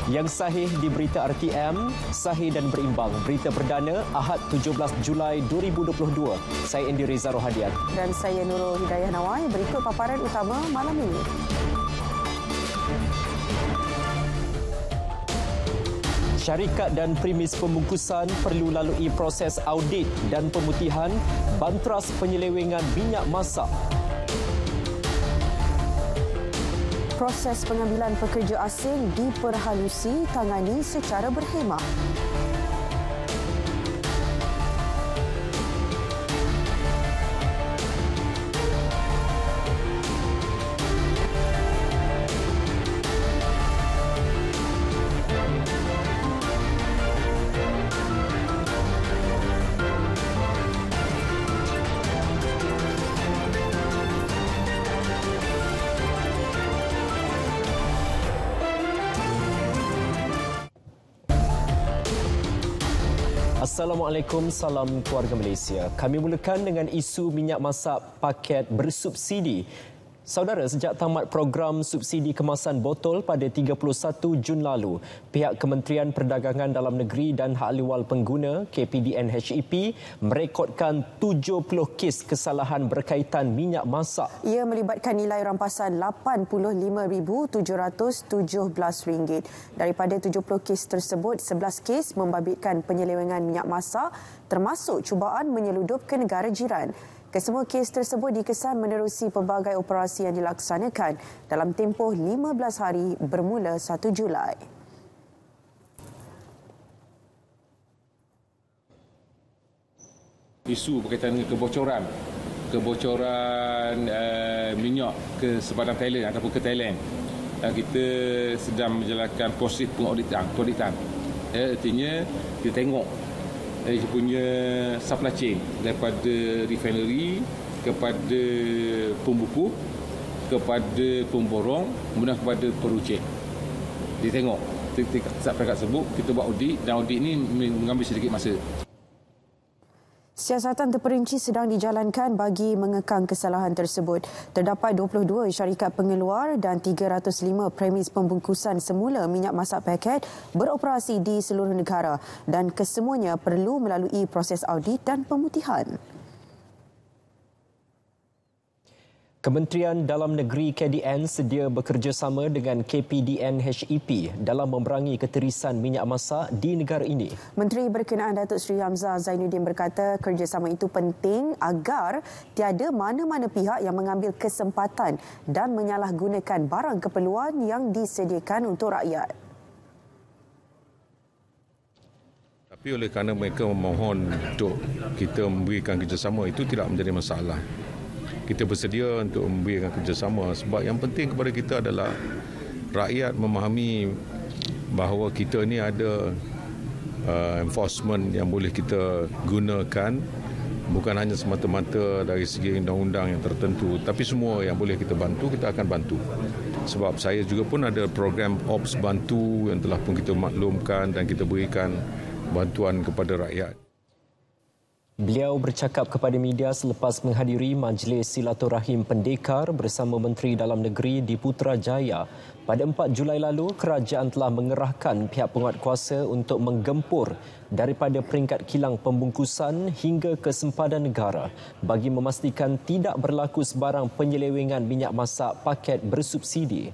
Yang sahih di berita RTM, sahih dan berimbang. Berita perdana Ahad 17 Julai 2022. Saya Indi Reza Rohadian. Dan saya Nurul Hidayah Nawai. Berikut paparan utama malam ini. Syarikat dan premis pembungkusan perlu lalui proses audit dan pemutihan bantras penyelewengan minyak masak. Proses pengambilan pekerja asing diperhalusi tangani secara berhemah. Assalamualaikum, salam keluarga Malaysia. Kami mulakan dengan isu minyak masak paket bersubsidi. Saudara, sejak tamat program subsidi kemasan botol pada 31 Jun lalu, pihak Kementerian Perdagangan Dalam Negeri dan Hak Ehwal Pengguna KPDN HEP merekodkan 70 kes kesalahan berkaitan minyak masak. Ia melibatkan nilai rampasan RM85,717. Daripada 70 kes tersebut, 11 kes membabitkan penyelewengan minyak masak termasuk cubaan menyeludup ke negara jiran. Kesemua kes tersebut dikesan menerusi pelbagai operasi yang dilaksanakan dalam tempoh 15 hari bermula 1 Julai. Isu berkaitan dengan kebocoran minyak ke sepadang Thailand ataupun ke Thailand. Kita sedang menjalankan proses pengauditan. Artinya kita tengok dia punya supply chain daripada refinery kepada pembuku, kepada pemborong, kemudian kepada perucik. Dia tengok perkara tersebut, kita buat audit dan audit ini mengambil sedikit masa. Siasatan terperinci sedang dijalankan bagi mengekang kesalahan tersebut. Terdapat 22 syarikat pengeluar dan 305 premis pembungkusan semula minyak masak paket beroperasi di seluruh negara dan kesemuanya perlu melalui proses audit dan pemutihan. Kementerian Dalam Negeri KDN sedia bekerjasama dengan KPDN HEP dalam memerangi keterisan minyak masak di negara ini. Menteri Berkenaan Datuk Seri Hamzah Zainuddin berkata kerjasama itu penting agar tiada mana-mana pihak yang mengambil kesempatan dan menyalahgunakan barang keperluan yang disediakan untuk rakyat. Tapi oleh kerana mereka memohon untuk kita memberikan kerjasama, itu tidak menjadi masalah. Kita bersedia untuk memberikan kerjasama sebab yang penting kepada kita adalah rakyat memahami bahawa kita ini ada enforcement yang boleh kita gunakan, bukan hanya semata-mata dari segi undang-undang yang tertentu, tapi semua yang boleh kita bantu, kita akan bantu. Sebab saya juga pun ada program Ops Bantu yang telah pun kita maklumkan dan kita berikan bantuan kepada rakyat. Beliau bercakap kepada media selepas menghadiri Majlis Silaturahim Pendekar bersama Menteri Dalam Negeri di Putrajaya. Pada 4 Julai lalu, kerajaan telah mengerahkan pihak penguatkuasa untuk menggempur daripada peringkat kilang pembungkusan hingga ke sempadan negara bagi memastikan tidak berlaku sebarang penyelewengan minyak masak paket bersubsidi.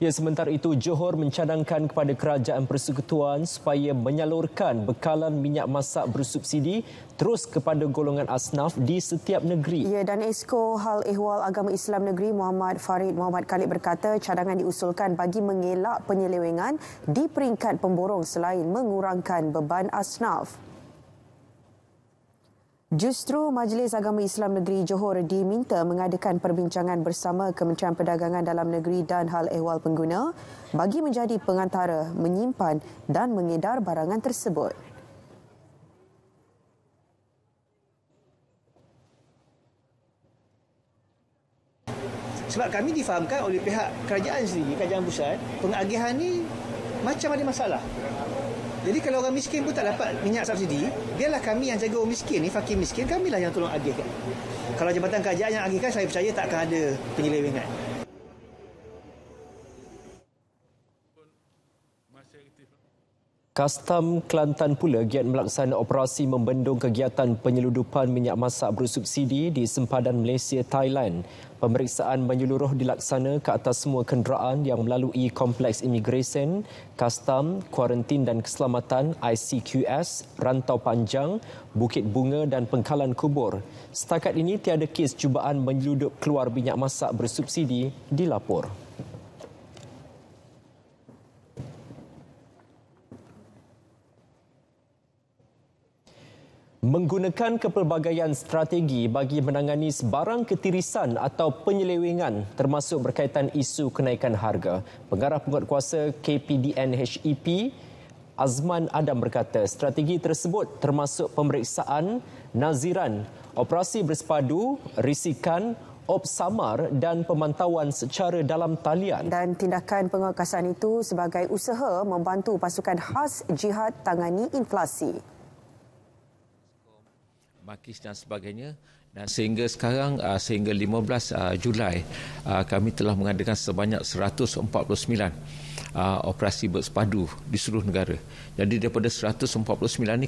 Ya, sementara itu, Johor mencadangkan kepada Kerajaan Persekutuan supaya menyalurkan bekalan minyak masak bersubsidi terus kepada golongan asnaf di setiap negeri. Ya, dan Esko Hal Ehwal Agama Islam Negeri Muhammad Farid Muhammad Khalid berkata cadangan diusulkan bagi mengelak penyelewengan di peringkat pemborong selain mengurangkan beban asnaf. Justru Majlis Agama Islam Negeri Johor diminta mengadakan perbincangan bersama Kementerian Perdagangan Dalam Negeri dan Hal Ehwal Pengguna bagi menjadi pengantara menyimpan dan mengedar barangan tersebut. Sebab kami difahamkan oleh pihak kerajaan sendiri, kerajaan pusat, pengagihan ni macam ada masalah. Jadi kalau orang miskin pun tak dapat minyak subsidi, biarlah kami yang jaga orang miskin ni, fakir miskin, kamilah yang tolong agihkan. Kalau Jabatan Kerajaan yang agihkan, saya percaya tak akan ada penyelewengan. Kastam Kelantan pula giat melaksana operasi membendung kegiatan penyeludupan minyak masak bersubsidi di sempadan Malaysia Thailand. Pemeriksaan menyeluruh dilaksana ke atas semua kenderaan yang melalui Kompleks Imigresen, Kastam, Kuarantin dan Keselamatan ICQS, Rantau Panjang, Bukit Bunga dan Pengkalan Kubur. Setakat ini tiada kes cubaan menyeludup keluar minyak masak bersubsidi dilapor. Menggunakan kepelbagaian strategi bagi menangani sebarang ketirisan atau penyelewengan termasuk berkaitan isu kenaikan harga. Pengarah Penguatkuasa KPDN HEP, Azman Adam berkata strategi tersebut termasuk pemeriksaan, naziran, operasi bersepadu, risikan, ops samar dan pemantauan secara dalam talian. Dan tindakan penguatkuasaan itu sebagai usaha membantu pasukan khas jihad tangani inflasi. Makis dan sebagainya, dan sehingga sekarang sehingga 15 Julai kami telah mengadakan sebanyak 149 operasi bersepadu di seluruh negara. Jadi daripada 149 ini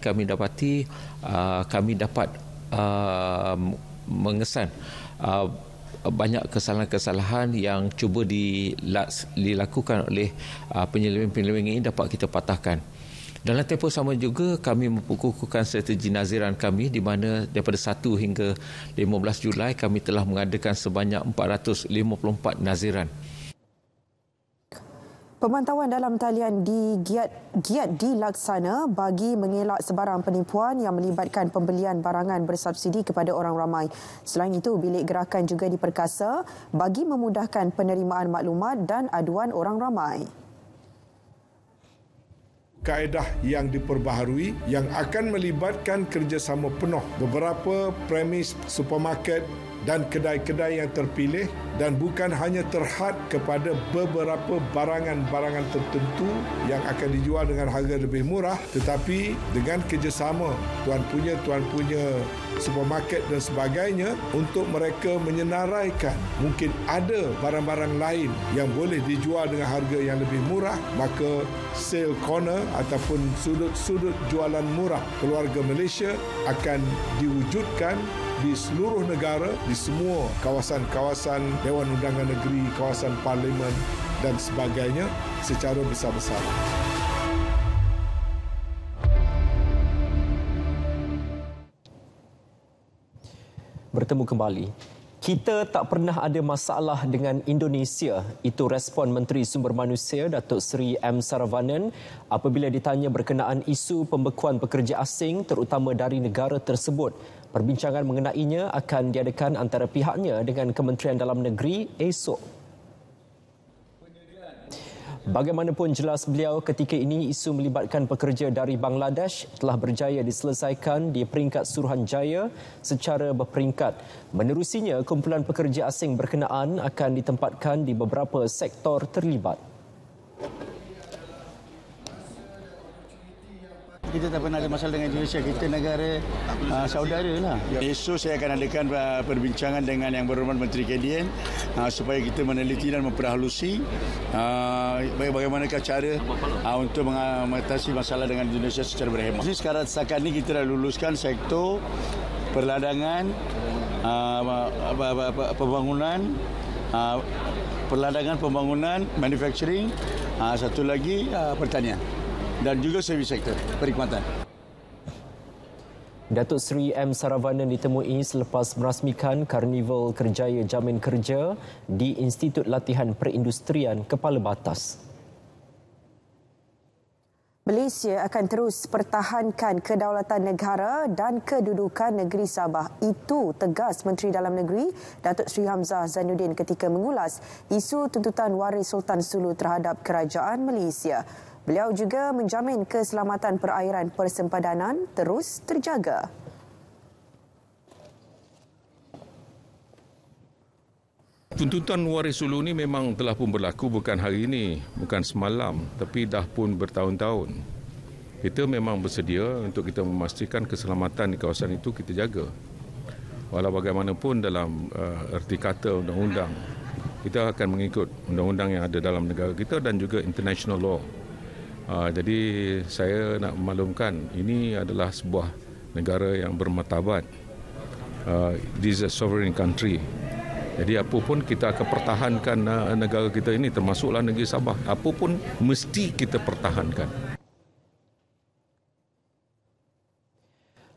kami dapat mengesan banyak kesalahan-kesalahan yang cuba dilakukan oleh penyeleweng-penyeleweng ini dapat kita patahkan. Dalam tempoh sama juga kami memperkukuhkan strategi naziran kami di mana daripada 1 hingga 15 Julai kami telah mengadakan sebanyak 454 naziran. Pemantauan dalam talian giat dilaksana bagi mengelak sebarang penipuan yang melibatkan pembelian barangan bersubsidi kepada orang ramai. Selain itu, bilik gerakan juga diperkasa bagi memudahkan penerimaan maklumat dan aduan orang ramai. Kaedah yang diperbaharui yang akan melibatkan kerjasama penuh beberapa premis supermarket dan kedai-kedai yang terpilih dan bukan hanya terhad kepada beberapa barangan-barangan tertentu yang akan dijual dengan harga lebih murah, tetapi dengan kerjasama tuan punya supermarket dan sebagainya untuk mereka menyenaraikan mungkin ada barang-barang lain yang boleh dijual dengan harga yang lebih murah, maka sale corner ataupun sudut-sudut jualan murah keluarga Malaysia akan diwujudkan di seluruh negara, di semua kawasan-kawasan Dewan Undangan Negeri, kawasan Parlimen dan sebagainya secara besar-besaran. Bertemu kembali. Kita tak pernah ada masalah dengan Indonesia. Itu respon Menteri Sumber Manusia Datuk Seri M. Saravanan apabila ditanya berkenaan isu pembekuan pekerja asing terutama dari negara tersebut. Perbincangan mengenainya akan diadakan antara pihaknya dengan Kementerian Dalam Negeri esok. Bagaimanapun jelas beliau, ketika ini isu melibatkan pekerja dari Bangladesh telah berjaya diselesaikan di peringkat Suruhanjaya secara berperingkat. Menerusinya, kumpulan pekerja asing berkenaan akan ditempatkan di beberapa sektor terlibat. Kita tak pernah ada masalah dengan Indonesia. Kita negara saudara lah. Esok saya akan adakan perbincangan dengan Yang Berhormat Menteri KDN supaya kita meneliti dan memperhalusi bagaimanakah cara untuk mengatasi masalah dengan Indonesia secara berhemat. Sekarang setakat ini kita dah luluskan sektor perladangan, pembangunan, manufacturing, satu lagi pertanian. Dan juga servis sektor perkhidmatan. Datuk Seri M. Saravanan ditemui selepas merasmikan Karnival Kerjaya Jamin Kerja di Institut Latihan Perindustrian Kepala Batas. Malaysia akan terus pertahankan kedaulatan negara dan kedudukan negeri Sabah. Itu tegas Menteri Dalam Negeri Datuk Seri Hamzah Zainuddin ketika mengulas isu tuntutan waris Sultan Sulu terhadap kerajaan Malaysia. Beliau juga menjamin keselamatan perairan persempadanan terus terjaga. Tuntutan waris Sulu ini memang telah pun berlaku bukan hari ini, bukan semalam, tapi dah pun bertahun-tahun. Kita memang bersedia untuk kita memastikan keselamatan di kawasan itu kita jaga. Walau bagaimanapun dalam erti kata undang-undang, kita akan mengikut undang-undang yang ada dalam negara kita dan juga international law. Jadi saya nak memaklumkan ini adalah sebuah negara yang bermartabat. This is a sovereign country. Jadi apa pun kita akan pertahankan negara kita ini, termasuklah negeri Sabah. Apa pun mesti kita pertahankan.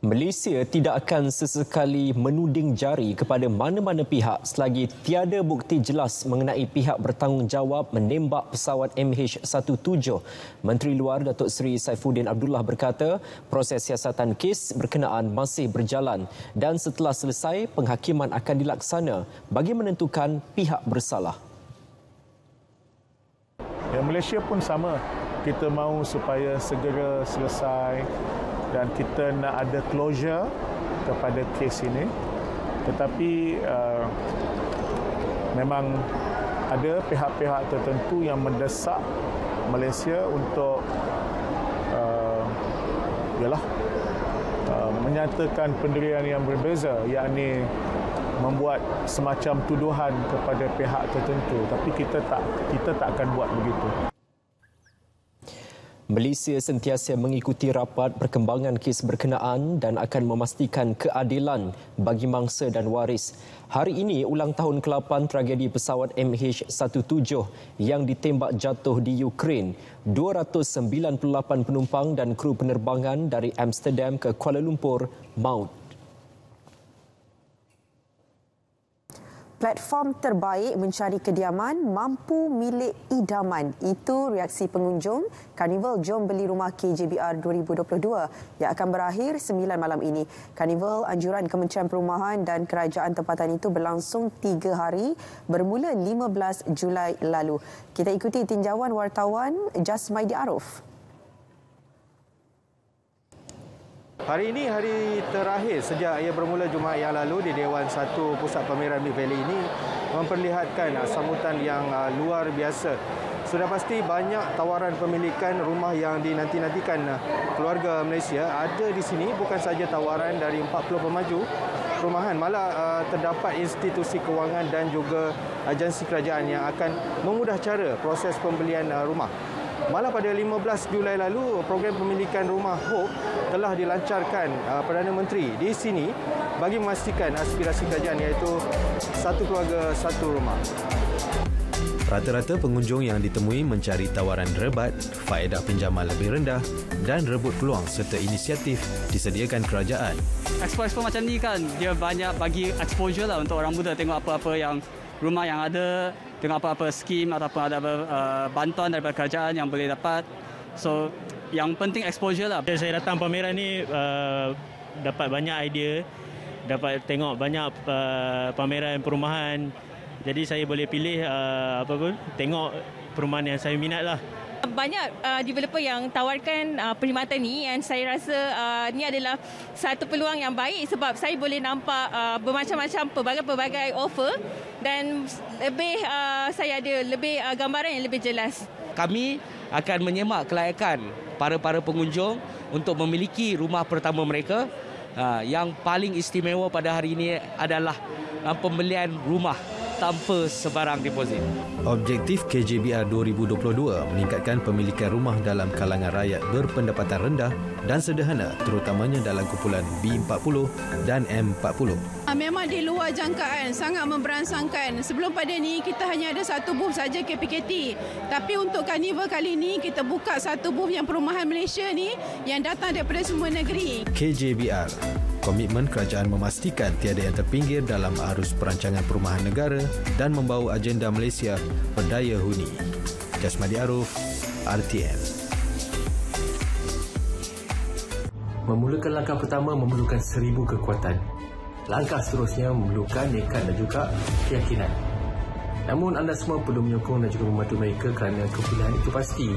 Malaysia tidak akan sesekali menuding jari kepada mana-mana pihak selagi tiada bukti jelas mengenai pihak bertanggungjawab menembak pesawat MH17. Menteri Luar Datuk Seri Saifuddin Abdullah berkata, proses siasatan kes berkenaan masih berjalan dan setelah selesai, penghakiman akan dilaksana bagi menentukan pihak bersalah. Ya, Malaysia pun sama. Kita mahu supaya segera selesai dan kita nak ada closure kepada kes ini. Tetapi memang ada pihak-pihak tertentu yang mendesak Malaysia untuk menyatakan pendirian yang berbeza, yakni membuat semacam tuduhan kepada pihak tertentu. Tapi kita tak akan buat begitu. Malaysia sentiasa mengikuti rapat perkembangan kes berkenaan dan akan memastikan keadilan bagi mangsa dan waris. Hari ini ulang tahun ke-8 tragedi pesawat MH17 yang ditembak jatuh di Ukraine. 298 penumpang dan kru penerbangan dari Amsterdam ke Kuala Lumpur maut. Platform terbaik mencari kediaman mampu milik idaman. Itu reaksi pengunjung Karnival Jom Beli Rumah KJBR 2022 yang akan berakhir 9 malam ini. Karnival anjuran Kementerian Perumahan dan Kerajaan tempatan itu berlangsung 3 hari bermula 15 Julai lalu. Kita ikuti tinjauan wartawan Jasmaidi Arif. Hari ini hari terakhir sejak ia bermula Jumaat yang lalu di Dewan 1 Pusat Pameran Mid Valley ini memperlihatkan sambutan yang luar biasa. Sudah pasti banyak tawaran pemilikan rumah yang dinanti-nantikan keluarga Malaysia ada di sini. Bukan saja tawaran dari 40 pemaju perumahan, malah terdapat institusi kewangan dan juga agensi kerajaan yang akan memudah cara proses pembelian rumah. Malah pada 15 Julai lalu, program pemilikan rumah HOPE telah dilancarkan Perdana Menteri di sini bagi memastikan aspirasi kerajaan, iaitu satu keluarga, satu rumah. Rata-rata pengunjung yang ditemui mencari tawaran rebat, faedah pinjaman lebih rendah dan rebut peluang serta inisiatif disediakan kerajaan. Expo macam ni kan, dia banyak bagi exposure lah untuk orang muda tengok apa-apa yang rumah yang ada, tengok apa-apa skim ataupun ada bantuan daripada kerajaan yang boleh dapat. So, yang penting exposure lah. Saya datang pameran ni dapat banyak idea, dapat tengok banyak pameran perumahan. Jadi saya boleh pilih tengok perumahan yang saya minat lah. Banyak developer yang tawarkan perkhidmatan ni, dan saya rasa ni adalah satu peluang yang baik sebab saya boleh nampak bermacam-macam pelbagai offer dan lebih saya ada lebih gambaran yang lebih jelas. Kami akan menyemak kelayakan para pengunjung untuk memiliki rumah pertama mereka. Yang paling istimewa pada hari ini adalah pembelian rumah tanpa sebarang deposit. Objektif KJBR 2022 meningkatkan pemilikan rumah dalam kalangan rakyat berpendapatan rendah dan sederhana, terutamanya dalam kumpulan B40 dan M40. Memang di luar jangkaan, sangat memberangsangkan. Sebelum pada ni kita hanya ada satu booth saja KPKT. Tapi untuk Karnival kali ini kita buka satu booth yang perumahan Malaysia ni yang datang daripada semua negeri. KJBR, komitmen kerajaan memastikan tiada yang terpinggir dalam arus perancangan perumahan negara dan membawa agenda Malaysia berdaya huni. Jasmadi Arif, RTM. Memulakan langkah pertama memerlukan 1000 kekuatan. Langkah seterusnya memerlukan nekat dan juga keyakinan. Namun anda semua perlu menyokong dan juga membantu mereka kerana kepilihan itu pasti.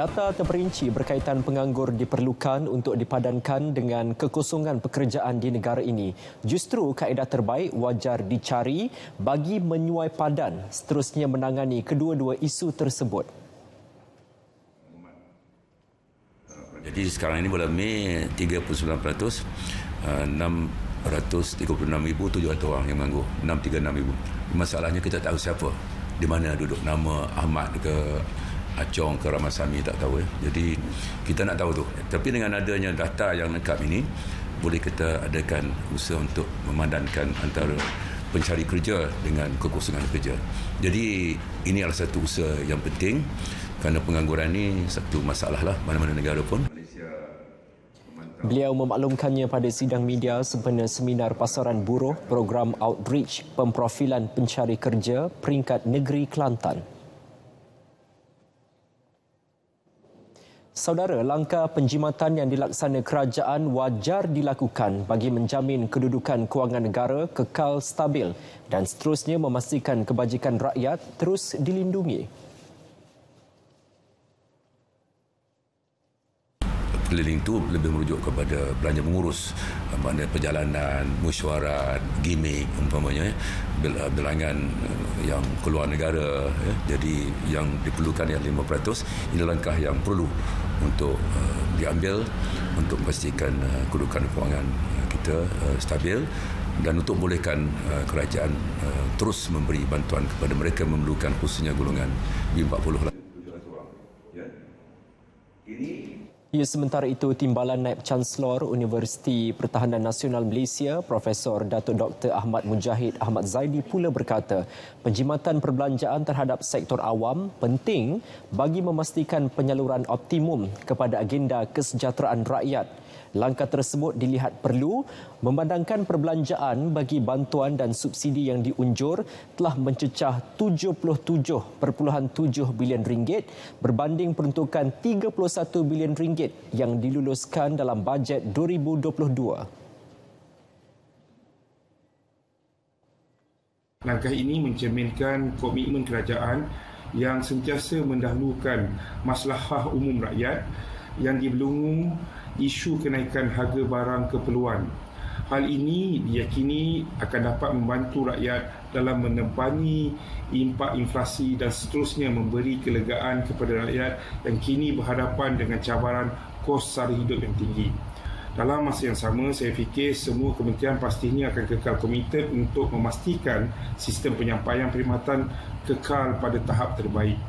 Data terperinci berkaitan penganggur diperlukan untuk dipadankan dengan kekosongan pekerjaan di negara ini. Justru kaedah terbaik wajar dicari bagi menyuai padan seterusnya menangani kedua-dua isu tersebut. Jadi sekarang ini bulan Mei 39%, 636,700 orang yang menganggur, 636,000. Masalahnya kita tahu siapa, di mana duduk, nama Ahmad ke Acong ke Ramasamy tak tahu. Jadi kita nak tahu tu. Tapi dengan adanya data yang lengkap ini, boleh kita adakan usaha untuk memadankan antara pencari kerja dengan kekosongan kerja. Jadi ini adalah satu usaha yang penting kerana pengangguran ini satu masalah lah mana-mana negara pun. Beliau memaklumkannya pada sidang media sempena seminar pasaran buruh program outreach pemprofilan pencari kerja peringkat negeri Kelantan. Saudara, langkah penjimatan yang dilaksana kerajaan wajar dilakukan bagi menjamin kedudukan kewangan negara kekal stabil dan seterusnya memastikan kebajikan rakyat terus dilindungi. Keliling itu lebih merujuk kepada belanja mengurus, maknanya perjalanan, mesyuarat, gimmick umpamanya, bilangan yang keluar negara. Jadi yang diperlukan yang 5%, ini langkah yang perlu untuk diambil untuk memastikan kedudukan kewangan kita stabil dan untuk membolehkan kerajaan terus memberi bantuan kepada mereka yang memerlukan, khususnya golongan B40. Ya, sementara itu, Timbalan Naib Chancellor Universiti Pertahanan Nasional Malaysia, Profesor Datuk Dr. Ahmad Mujahid Ahmad Zaidi pula berkata, penjimatan perbelanjaan terhadap sektor awam penting bagi memastikan penyaluran optimum kepada agenda kesejahteraan rakyat. Langkah tersebut dilihat perlu memandangkan perbelanjaan bagi bantuan dan subsidi yang diunjur telah mencecah 77.7 bilion ringgit berbanding peruntukan 31 bilion ringgit yang diluluskan dalam bajet 2022. Langkah ini mencerminkan komitmen kerajaan yang sentiasa mendahulukan maslahah umum rakyat yang dibelenggu isu kenaikan harga barang keperluan. Hal ini diyakini akan dapat membantu rakyat dalam menepani impak inflasi dan seterusnya memberi kelegaan kepada rakyat yang kini berhadapan dengan cabaran kos sara hidup yang tinggi. Dalam masa yang sama, saya fikir semua kementerian pastinya akan kekal komited untuk memastikan sistem penyampaian perkhidmatan kekal pada tahap terbaik.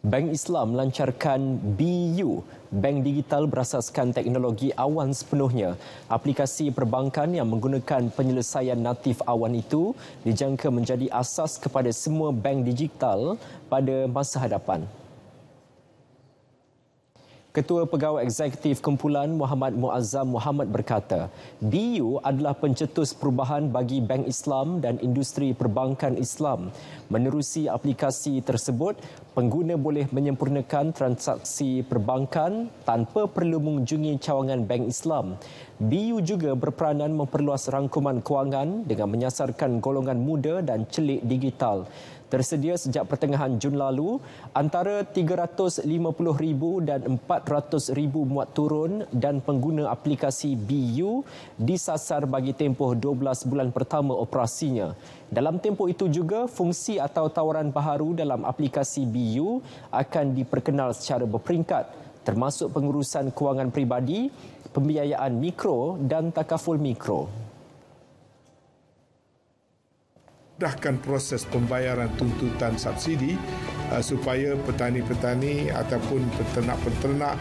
Bank Islam melancarkan BU, bank digital berasaskan teknologi awan sepenuhnya. Aplikasi perbankan yang menggunakan penyelesaian natif awan itu dijangka menjadi asas kepada semua bank digital pada masa hadapan. Ketua Pegawai Eksekutif Kumpulan Muhammad Muazzam Muhammad berkata, BU adalah pencetus perubahan bagi bank Islam dan industri perbankan Islam. Menerusi aplikasi tersebut, pengguna boleh menyempurnakan transaksi perbankan tanpa perlu mengunjungi cawangan bank Islam. BU juga berperanan memperluas rangkuman kewangan dengan menyasarkan golongan muda dan celik digital. Tersedia sejak pertengahan Jun lalu, antara 350,000 dan 400,000 muat turun dan pengguna aplikasi BU disasar bagi tempoh 12 bulan pertama operasinya. Dalam tempoh itu juga, fungsi atau tawaran baharu dalam aplikasi BU akan diperkenal secara berperingkat, termasuk pengurusan kewangan peribadi, pembiayaan mikro dan takaful mikro. Mudahkan proses pembayaran tuntutan subsidi supaya petani-petani ataupun peternak-peternak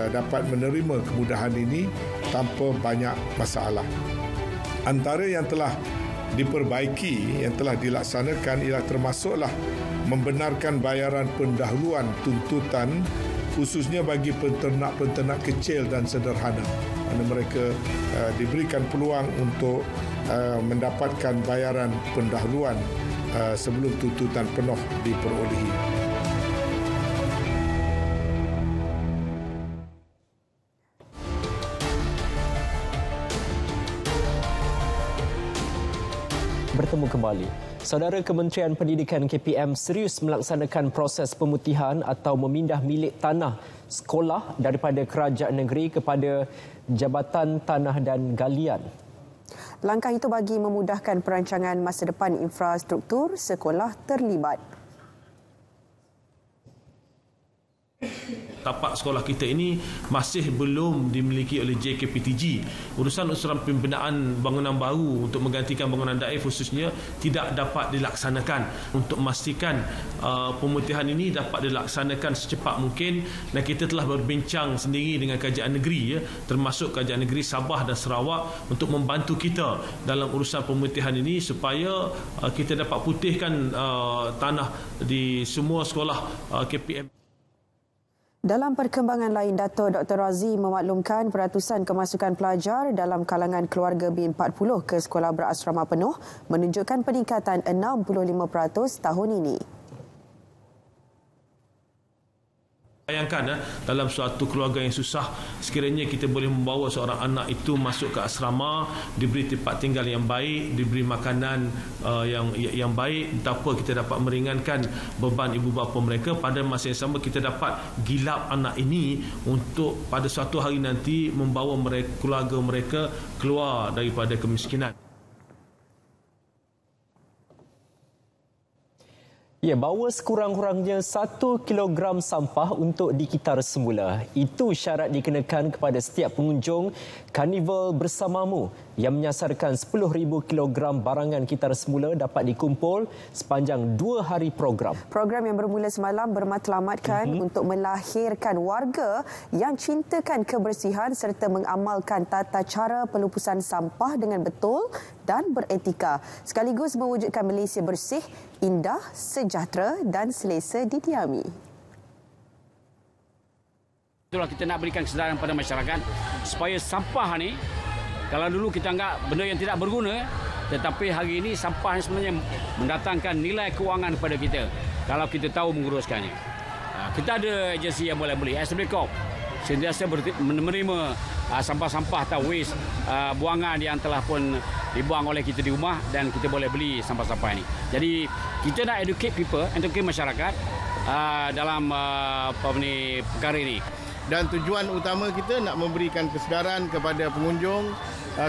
dapat menerima kemudahan ini tanpa banyak masalah. Antara yang telah diperbaiki, yang telah dilaksanakan ialah termasuklah membenarkan bayaran pendahuluan tuntutan khususnya bagi peternak-peternak kecil dan sederhana. Mana mereka diberikan peluang untuk mendapatkan bayaran pendahuluan sebelum tuntutan penuh diperolehi. bertemu kembali. Saudara, Kementerian Pendidikan KPM serius melaksanakan proses pemutihan atau memindah milik tanah sekolah daripada kerajaan negeri kepada Jabatan Tanah dan Galian. Langkah itu bagi memudahkan perancangan masa depan infrastruktur sekolah terlibat. Tapak sekolah kita ini masih belum dimiliki oleh JKPTG. Urusan-urusan pembinaan bangunan baru untuk menggantikan bangunan daif khususnya tidak dapat dilaksanakan. Untuk memastikan pemutihan ini dapat dilaksanakan secepat mungkin, dan kita telah berbincang sendiri dengan kerajaan negeri, termasuk kerajaan negeri Sabah dan Sarawak untuk membantu kita dalam urusan pemutihan ini supaya kita dapat putihkan tanah di semua sekolah KPM. Dalam perkembangan lain, Dato' Dr. Razi memaklumkan peratusan kemasukan pelajar dalam kalangan keluarga B40 ke sekolah berasrama penuh menunjukkan peningkatan 65% tahun ini. Bayangkan dalam suatu keluarga yang susah, sekiranya kita boleh membawa seorang anak itu masuk ke asrama, diberi tempat tinggal yang baik, diberi makanan yang baik, entah apa kita dapat meringankan beban ibu bapa mereka. Pada masa yang sama kita dapat gilap anak ini untuk pada suatu hari nanti membawa keluarga mereka keluar daripada kemiskinan. Ya, bawa sekurang-kurangnya 1 kilogram sampah untuk dikitar semula. Itu syarat dikenakan kepada setiap pengunjung Karnival Bersamamu yang menyasarkan 10,000 kilogram barangan kitar semula dapat dikumpul sepanjang 2 hari program. Program yang bermula semalam bermatlamatkan untuk melahirkan warga yang cintakan kebersihan serta mengamalkan tata cara pelupusan sampah dengan betul dan beretika, sekaligus mewujudkan Malaysia bersih, indah, sejahtera dan selesa didiami. Itulah kita nak berikan kesedaran pada masyarakat supaya sampah ni, kalau dulu kita anggap benda yang tidak berguna, tetapi hari ini sampah ni sebenarnya mendatangkan nilai kewangan kepada kita kalau kita tahu menguruskannya. Kita ada agensi yang boleh beli, SB Corp sentiasa menerima sampah-sampah atau waste buangan yang telah pun dibuang oleh kita di rumah, dan kita boleh beli sampah-sampah ini. Jadi kita nak educate people, educate masyarakat dalam perkara ini. Dan tujuan utama kita nak memberikan kesedaran kepada pengunjung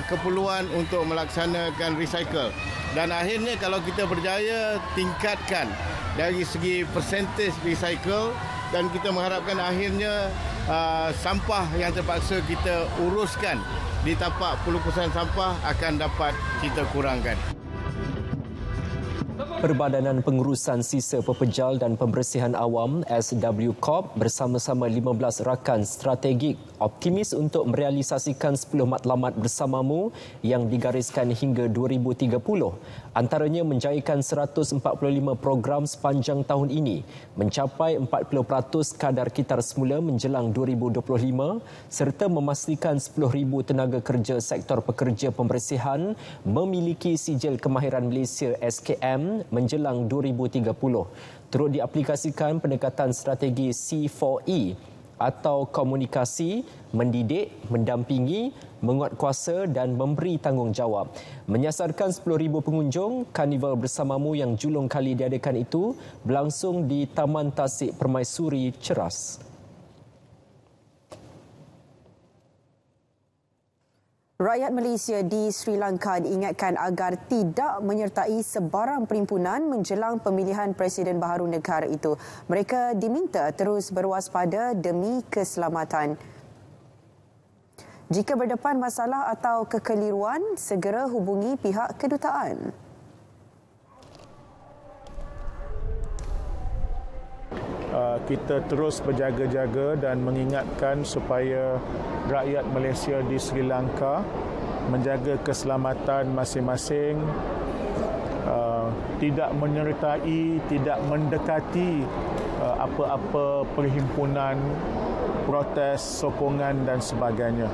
keperluan untuk melaksanakan recycle. Dan akhirnya kalau kita berjaya tingkatkan dari segi persentage recycle, dan kita mengharapkan akhirnya sampah yang terpaksa kita uruskan di tapak pelupusan sampah akan dapat kita kurangkan. Perbadanan Pengurusan Sisa Pepejal dan Pembersihan Awam SW Corp bersama-sama 15 rakan strategik optimis untuk merealisasikan 10 matlamat bersamamu yang digariskan hingga 2030. Antaranya menjayakan 145 program sepanjang tahun ini, mencapai 40% kadar kitar semula menjelang 2025 serta memastikan 10,000 tenaga kerja sektor pekerja pembersihan memiliki sijil kemahiran Malaysia SKM menjelang 2030. Turut diaplikasikan pendekatan strategi C4E atau komunikasi, mendidik, mendampingi, menguatkuasa dan memberi tanggungjawab. Menyasarkan 10,000 pengunjung, Karnival Bersamamu yang julung kali diadakan itu berlangsung di Taman Tasik Permaisuri Ceras. Rakyat Malaysia di Sri Lanka diingatkan agar tidak menyertai sebarang perhimpunan menjelang pemilihan Presiden baharu negara itu. Mereka diminta terus berwaspada demi keselamatan. Jika berdepan masalah atau kekeliruan, segera hubungi pihak kedutaan. Kita terus berjaga-jaga dan mengingatkan supaya rakyat Malaysia di Sri Lanka menjaga keselamatan masing-masing, tidak menyertai, tidak mendekati apa-apa perhimpunan, protes, sokongan dan sebagainya.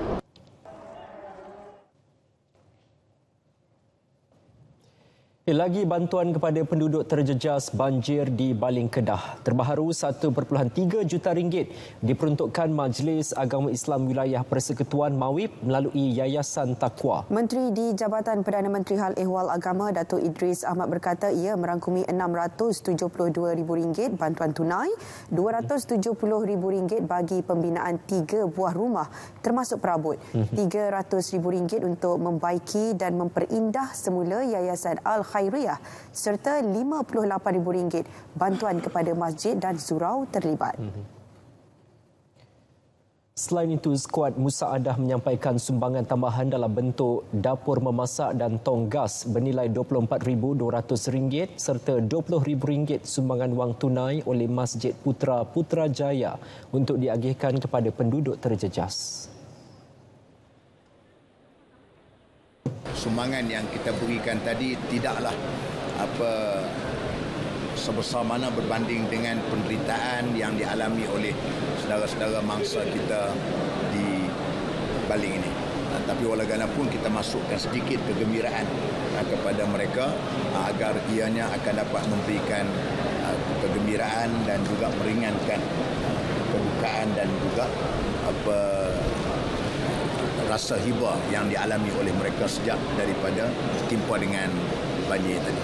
Lagi bantuan kepada penduduk terjejas banjir di Baling Kedah. Terbaharu RM1.3 juta diperuntukkan Majlis Agama Islam Wilayah Persekutuan Mawib melalui Yayasan Taqwa. Menteri di Jabatan Perdana Menteri Hal Ehwal Agama Datuk Idris Ahmad berkata ia merangkumi RM672,000 bantuan tunai, RM270,000 bagi pembinaan 3 buah rumah termasuk perabot, RM300,000 untuk membaiki dan memperindah semula Yayasan Al-Khairiyah serta RM58,000 bantuan kepada masjid dan surau terlibat. Selain itu, skuad Musaadah menyampaikan sumbangan tambahan dalam bentuk dapur memasak dan tong gas bernilai RM24,200 serta RM20,000 sumbangan wang tunai oleh Masjid Putra Putrajaya untuk diagihkan kepada penduduk terjejas. Sumbangan yang kita berikan tadi tidaklah sebesar mana berbanding dengan penderitaan yang dialami oleh saudara-saudara mangsa kita di Baling ini. Tapi walaupun kita masukkan sedikit kegembiraan kepada mereka agar ianya akan dapat memberikan kegembiraan dan juga meringankan kedukaan dan juga rasa hibah yang dialami oleh mereka sejak daripada tertimpa dengan banjir tadi.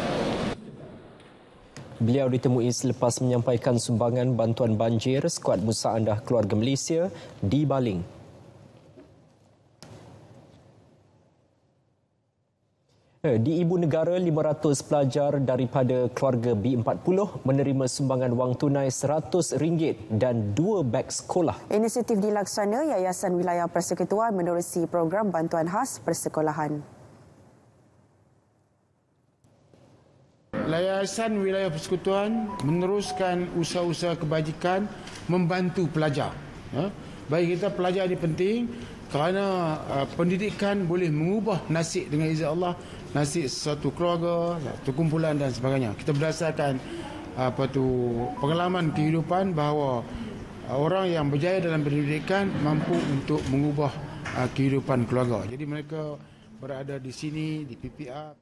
Beliau ditemui selepas menyampaikan sumbangan bantuan banjir skuad Musaadah Keluarga Malaysia di Baling. Di Ibu Negara, 500 pelajar daripada keluarga B40 menerima sumbangan wang tunai RM100 dan 2 beg sekolah. Inisiatif dilaksana Yayasan Wilayah Persekutuan menerusi program bantuan khas persekolahan. Yayasan Wilayah Persekutuan meneruskan usaha-usaha kebajikan membantu pelajar. Bagi kita pelajar ini penting kerana pendidikan boleh mengubah nasib dengan izin Allah, nasib satu keluarga, satu kumpulan dan sebagainya. Kita berdasarkan pengalaman kehidupan bahawa orang yang berjaya dalam pendidikan mampu untuk mengubah kehidupan keluarga. Jadi mereka berada di sini di PPR.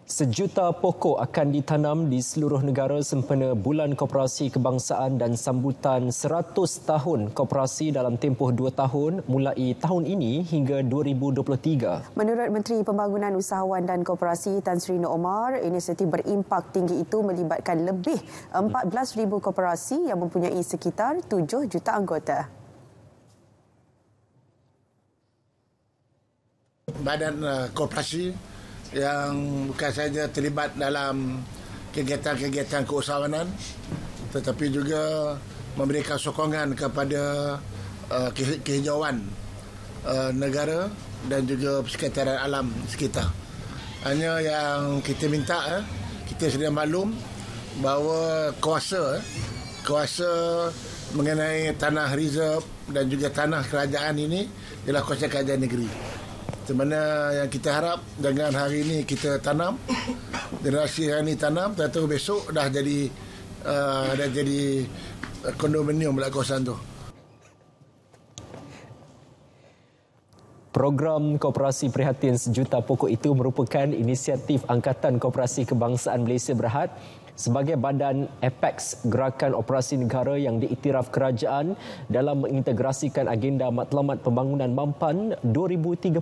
1 juta pokok akan ditanam di seluruh negara sempena Bulan Koperasi Kebangsaan dan sambutan 100 tahun koperasi dalam tempoh 2 tahun mulai tahun ini hingga 2023. Menurut Menteri Pembangunan Usahawan dan Koperasi Tan Sri Nur Omar, inisiatif berimpak tinggi itu melibatkan lebih 14,000 koperasi yang mempunyai sekitar 7 juta anggota. Badan koperasi yang bukan sahaja terlibat dalam kegiatan-kegiatan keusahawanan tetapi juga memberikan sokongan kepada kehijauan negara dan juga persekitaran alam sekitar. Hanya yang kita minta, kita sedia maklum bahawa kuasa mengenai tanah reserve dan juga tanah kerajaan ini ialah kuasa kerajaan negeri. Di mana yang kita harap dengan hari ini kita tanam, generasi hari ini tanam, tentu besok dah jadi kondominium pula kawasan tu. Program Koperasi Prihatin 1 juta pokok itu merupakan inisiatif Angkatan Koperasi Kebangsaan Malaysia Berhad sebagai badan apex Gerakan Operasi Negara yang diiktiraf kerajaan dalam mengintegrasikan agenda Matlamat Pembangunan Mampan 2030.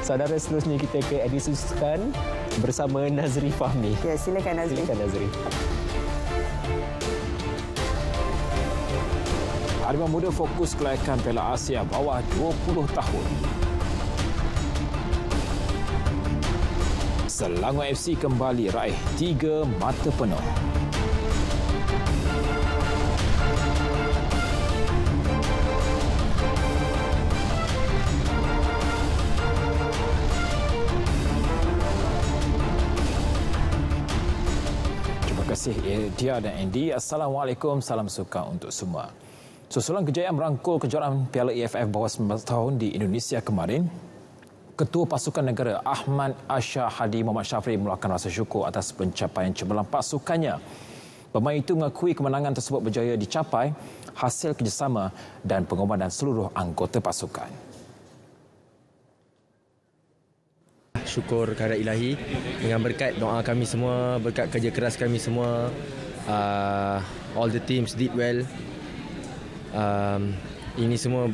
Saudara, seterusnya kita ke edisi sukan bersama Nazri Fahmi. Ya, silakan Nazri. Harimau Muda fokus kelayakan Piala Asia bawah 20 tahun. Selangor FC kembali raih 3 mata penuh. Terima kasih Dia dan Andy. Assalamualaikum, salam suka untuk semua. Susulan kejayaan merangkul kejuaraan Piala AFF bawah 19 tahun di Indonesia kemarin, Ketua Pasukan Negara Ahmad Ashar Hadi Muhammad Syafri meluahkan rasa syukur atas pencapaian cemerlang pasukannya Pemain itu mengakui kemenangan tersebut berjaya dicapai hasil kerjasama dan pengorbanan seluruh anggota pasukan. Syukur kehadrat Ilahi dengan berkat doa kami semua, berkat kerja keras kami semua. All the teams did well. Ini semua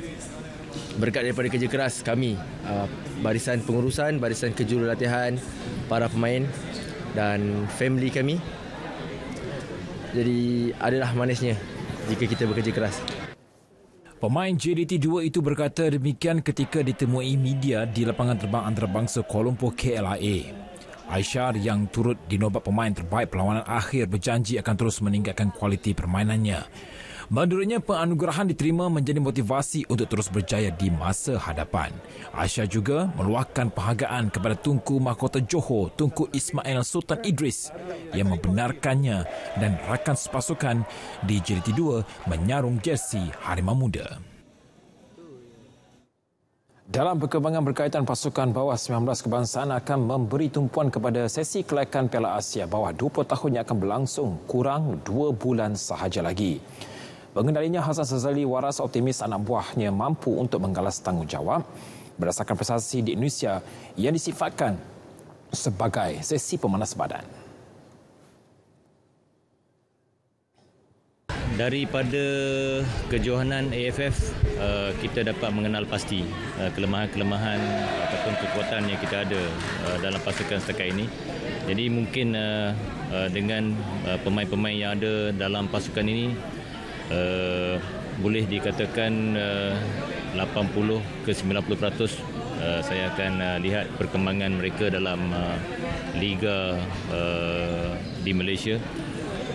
berkat daripada kerja keras kami, barisan pengurusan, barisan kejurulatihan, para pemain dan family kami. Jadi adalah manisnya jika kita bekerja keras. Pemain JDT2 itu berkata demikian ketika ditemui media di lapangan terbang antarabangsa Kuala Lumpur KLIA. Aisyar yang turut dinobat pemain terbaik perlawanan akhir berjanji akan terus meningkatkan kualiti permainannya. Menurutnya, penganugerahan diterima menjadi motivasi untuk terus berjaya di masa hadapan. Aisyah juga meluahkan penghargaan kepada Tunku Mahkota Johor, Tunku Ismail Sultan Idris yang membenarkannya dan rakan sepasukan di JDT2 menyarung jersey Harimau Muda. Dalam perkembangan berkaitan pasukan bawah 19 kebangsaan akan memberi tumpuan kepada sesi kelayakan Piala Asia bawah 20 tahun yang akan berlangsung kurang 2 bulan sahaja lagi. Pengendalinya Hassan Sazali Waras optimis anak buahnya mampu untuk menggalas tanggungjawab berdasarkan prestasi di Indonesia yang disifatkan sebagai sesi pemanas badan. Daripada kejohanan AFF, kita dapat mengenal pasti kelemahan-kelemahan ataupun kekuatan yang kita ada dalam pasukan setakat ini. Jadi mungkin dengan pemain-pemain yang ada dalam pasukan ini, boleh dikatakan 80 ke 90% saya akan lihat perkembangan mereka dalam Liga di Malaysia.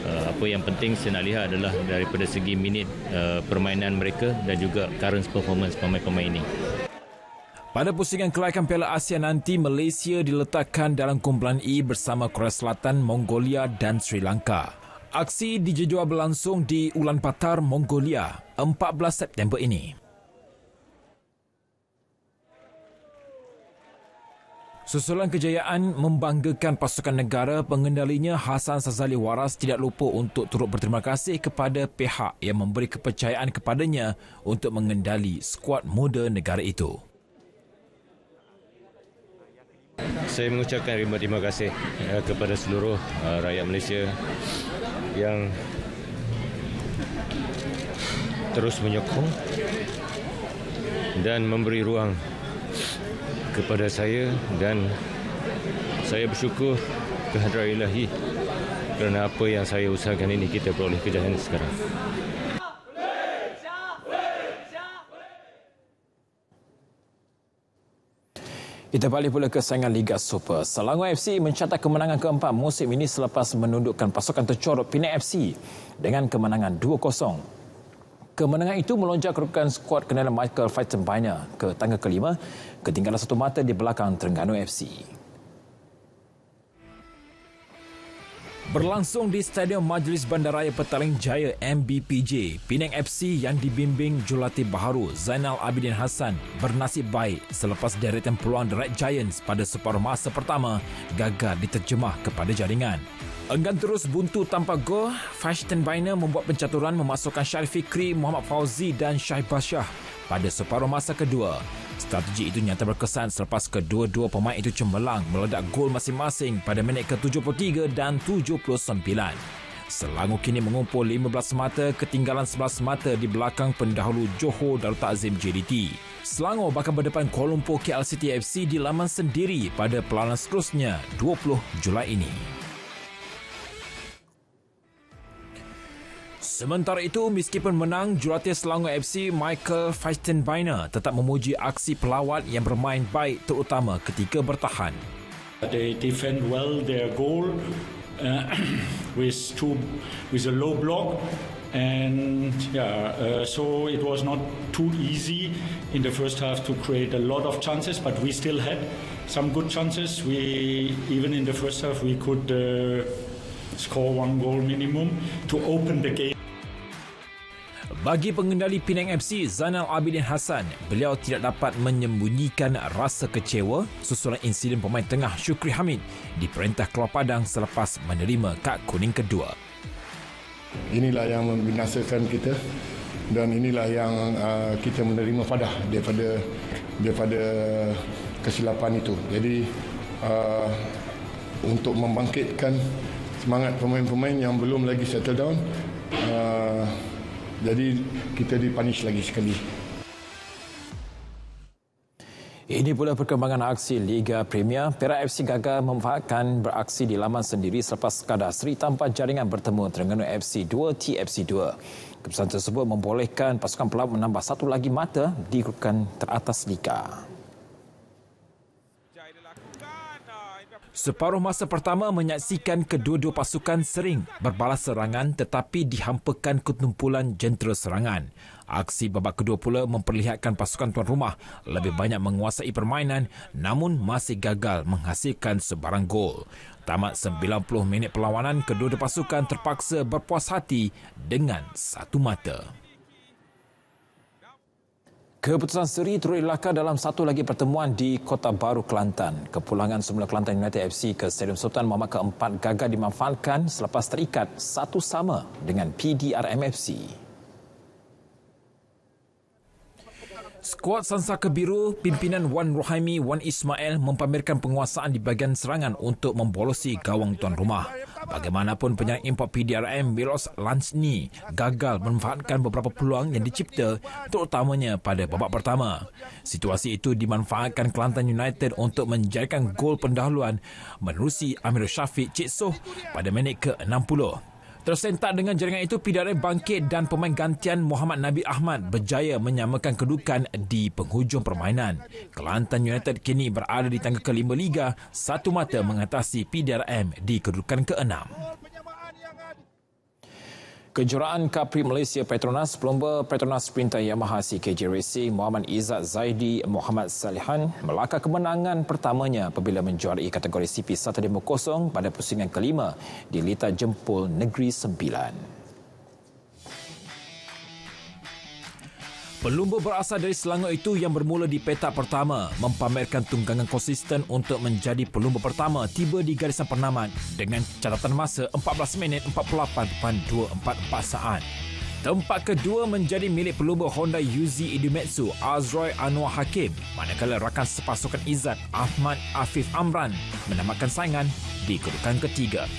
Apa yang penting saya nak lihat adalah daripada segi minit permainan mereka dan juga current performance pemain-pemain ini. Pada pusingan kelayakan Piala Asia nanti, Malaysia diletakkan dalam kumpulan E bersama Korea Selatan, Mongolia dan Sri Lanka. Aksi dijadual berlangsung di Ulaanbaatar, Mongolia, 14 September ini. Susulan kejayaan membanggakan pasukan negara, pengendalinya Hassan Sazali Waras tidak lupa untuk turut berterima kasih kepada pihak yang memberi kepercayaan kepadanya untuk mengendali skuad muda negara itu. Saya mengucapkan terima kasih kepada seluruh rakyat Malaysia yang terus menyokong dan memberi ruang kepada saya, dan saya bersyukur kehadrat Ilahi kerana apa yang saya usahakan ini kita peroleh kejayaan sekarang. Kita balik pula ke saingan Liga Super. Selangor FC mencatat kemenangan keempat musim ini selepas menundukkan pasukan tercorot Penang FC dengan kemenangan 2-0. Kemenangan itu melonjak kedudukan skuad kenalan Michael Faitenbeiner ke tangga kelima, ketinggalan satu mata di belakang Terengganu FC. Berlangsung di Stadium Majlis Bandaraya Petaling Jaya MBPJ, Penang FC yang dibimbing jurulatih baharu Zainal Abidin Hassan bernasib baik selepas deretan peluang The Red Giants pada separuh masa pertama gagal diterjemah kepada jaringan. Enggan terus buntu tanpa gol, Faitenbeiner membuat pencaturan memasukkan Syarif Fikri, Muhammad Fauzi dan Syahid Basyah pada separuh masa kedua. Strategi itu nyata berkesan selepas kedua-dua pemain itu cemerlang meledak gol masing-masing pada minit ke-73 dan 79. Selangor kini mengumpul 15 mata, ketinggalan 11 mata di belakang pendahulu Johor Darul Ta'zim JDT. Selangor bakal berdepan Kuala Lumpur KL City FC di laman sendiri pada perlawanan seterusnya 20 Julai ini. Sementara itu, meskipun menang, jurulatih Selangor FC Michael Faitenbeiner tetap memuji aksi pelawat yang bermain baik terutama ketika bertahan. They defend well their goal with a low block, and so it was not too easy in the first half to create a lot of chances, but we still had some good chances. We even in the first half we could score one goal minimum to open the game. Bagi pengendali Penang FC, Zainal Abidin Hassan, beliau tidak dapat menyembunyikan rasa kecewa susulan insiden pemain tengah Syukri Hamid diperintah keluar padang selepas menerima kad kuning kedua. Inilah yang membinasakan kita dan inilah yang kita menerima fadah daripada kesilapan itu. Jadi untuk membangkitkan semangat pemain-pemain yang belum lagi settle down, jadi kita dipunish lagi sekali. Ini pula perkembangan aksi Liga Premier. Perak FC gagal memanfaatkan beraksi di laman sendiri selepas sekadar seri tanpa jaringan bertemu Terengganu FC 2 TFC 2. Keputusan tersebut membolehkan pasukan pelawat menambah satu lagi mata di kedudukan teratas Liga. Separuh masa pertama menyaksikan kedua-dua pasukan sering berbalas serangan tetapi dihampakan ketumpulan jentera serangan. Aksi babak kedua pula memperlihatkan pasukan tuan rumah lebih banyak menguasai permainan namun masih gagal menghasilkan sebarang gol. Tamat 90 minit perlawanan, kedua-dua pasukan terpaksa berpuas hati dengan satu mata. Keputusan seri turut dilakar dalam satu lagi pertemuan di Kota Baru, Kelantan. Kepulangan semula Kelantan United FC ke Stadium Sultan Mahmud keempat gagal dimanfaatkan selepas terikat 1-1 dengan PDRM FC. Skuad Sansaka Biru pimpinan Wan Rohaimi Wan Ismail mempamerkan penguasaan di bahagian serangan untuk membolosi gawang tuan rumah. Bagaimanapun penyerang import PDRM Milos Lansni gagal memanfaatkan beberapa peluang yang dicipta terutamanya pada babak pertama. Situasi itu dimanfaatkan Kelantan United untuk menjadikan gol pendahuluan menerusi Amirul Syafiq Cik Soh pada minit ke-60. Tersentak dengan jaringan itu, PDRM bangkit dan pemain gantian Muhammad Nabi Ahmad berjaya menyamakan kedudukan di penghujung permainan. Kelantan United kini berada di tangga ke-5 Liga, satu mata mengatasi PDRM di kedudukan ke-6. Kejuaraan Capri Malaysia Petronas, pelumba Petronas Sprinter Yamaha CKJ Racing Muhammad Izzat Zaidi Muhammad Salihan melakar kemenangan pertamanya apabila menjuarai kategori CP 150 pada pusingan kelima di Litar Jempol Negeri Sembilan. Pelumba berasal dari Selangor itu yang bermula di petak pertama mempamerkan tunggangan konsisten untuk menjadi pelumba pertama tiba di garisan penamat dengan catatan masa 14 minit 48.244 saat. Tempat kedua menjadi milik pelumba Honda Yuzi Idemitsu Azroy Anwar Hakim, manakala rakan sepasukan Izzat Ahmad Afif Amran menamakan saingan di kedudukan ketiga.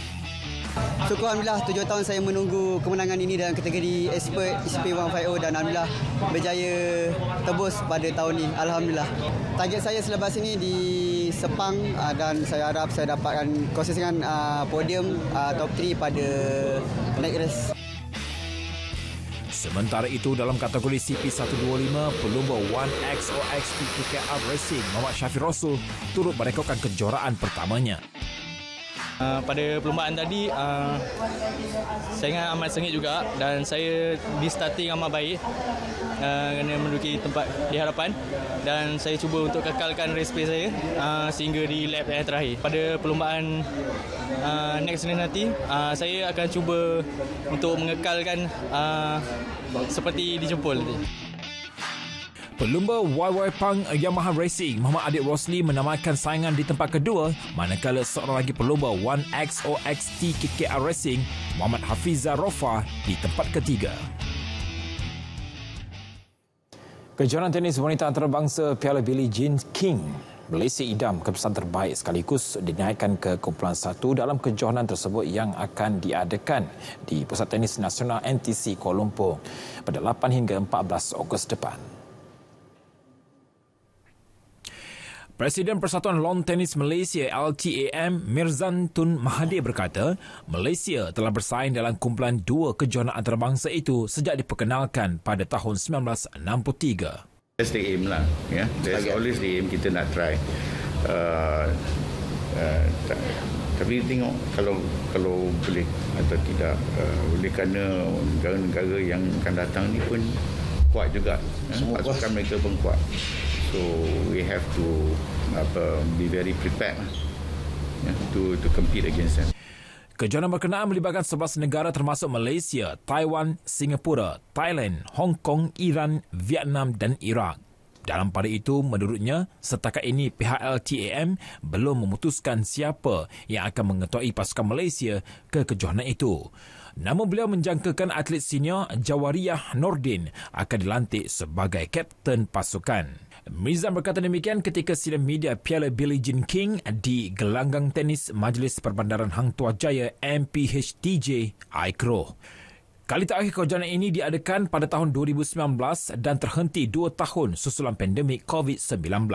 Syukur Alhamdulillah 7 tahun saya menunggu kemenangan ini dalam kategori Expert SP150 dan Alhamdulillah berjaya tebus pada tahun ini. Alhamdulillah. Target saya selepas ini di Sepang dan saya harap saya dapatkan konsistengan podium top 3 pada next race. Sementara itu dalam kategori CP125, pelumba 1XOXT KKR Racing Muhammad Syafiq Rasul turut merekodkan kejuaraan pertamanya. Pada perlumbaan tadi, saingan amat sengit juga dan saya di starting amat baik kerana menduduki tempat di hadapan dan saya cuba untuk kekalkan race pace saya sehingga di lap yang terakhir. Pada perlumbaan next Senin nanti, saya akan cuba untuk mengekalkan seperti di Jempol tadi. Pelumba YY Pang Yamaha Racing Muhammad Adik Rosli menamakan saingan di tempat kedua, manakala seorang lagi pelumba 1XOXT KKR Racing Muhammad Hafizah Rofa di tempat ketiga. Kejuaraan tenis wanita antarabangsa Piala Billie Jean King, Malaysia idam keputusan terbaik sekaligus dinaikkan ke kumpulan 1 dalam kejohanan tersebut yang akan diadakan di Pusat Tenis Nasional NTC Kuala Lumpur pada 8 hingga 14 Ogos depan. Presiden Persatuan Lawn Tenis Malaysia LTAM Mirzan Tun Mahathir berkata, Malaysia telah bersaing dalam kumpulan 2 kejohanan antarabangsa itu sejak diperkenalkan pada tahun 1963. That's the aim lah, ya. That's always the aim, kita nak try. Tapi tengok kalau boleh atau tidak. Oleh kerana negara-negara yang akan datang ni pun kuat juga. Pasukan mereka pun kuat. So we have to be very prepared to compete against them. Kejohanan berkenaan melibatkan 11 negara termasuk Malaysia, Taiwan, Singapura, Thailand, Hong Kong, Iran, Vietnam dan Iraq. Dalam pada itu, menurutnya, setakat ini pihak LTAM belum memutuskan siapa yang akan mengetuai pasukan Malaysia ke kejohanan itu. Namun beliau menjangkakan atlet senior Jawariyah Nordin akan dilantik sebagai kapten pasukan. Mizan berkata demikian ketika sidang media Piala Billie Jean King di gelanggang tenis Majlis Perbandaran Hang Tuah Jaya MPHTJ Aikro. Kali terakhir kejohanan ini diadakan pada tahun 2019 dan terhenti 2 tahun susulan pandemik COVID-19.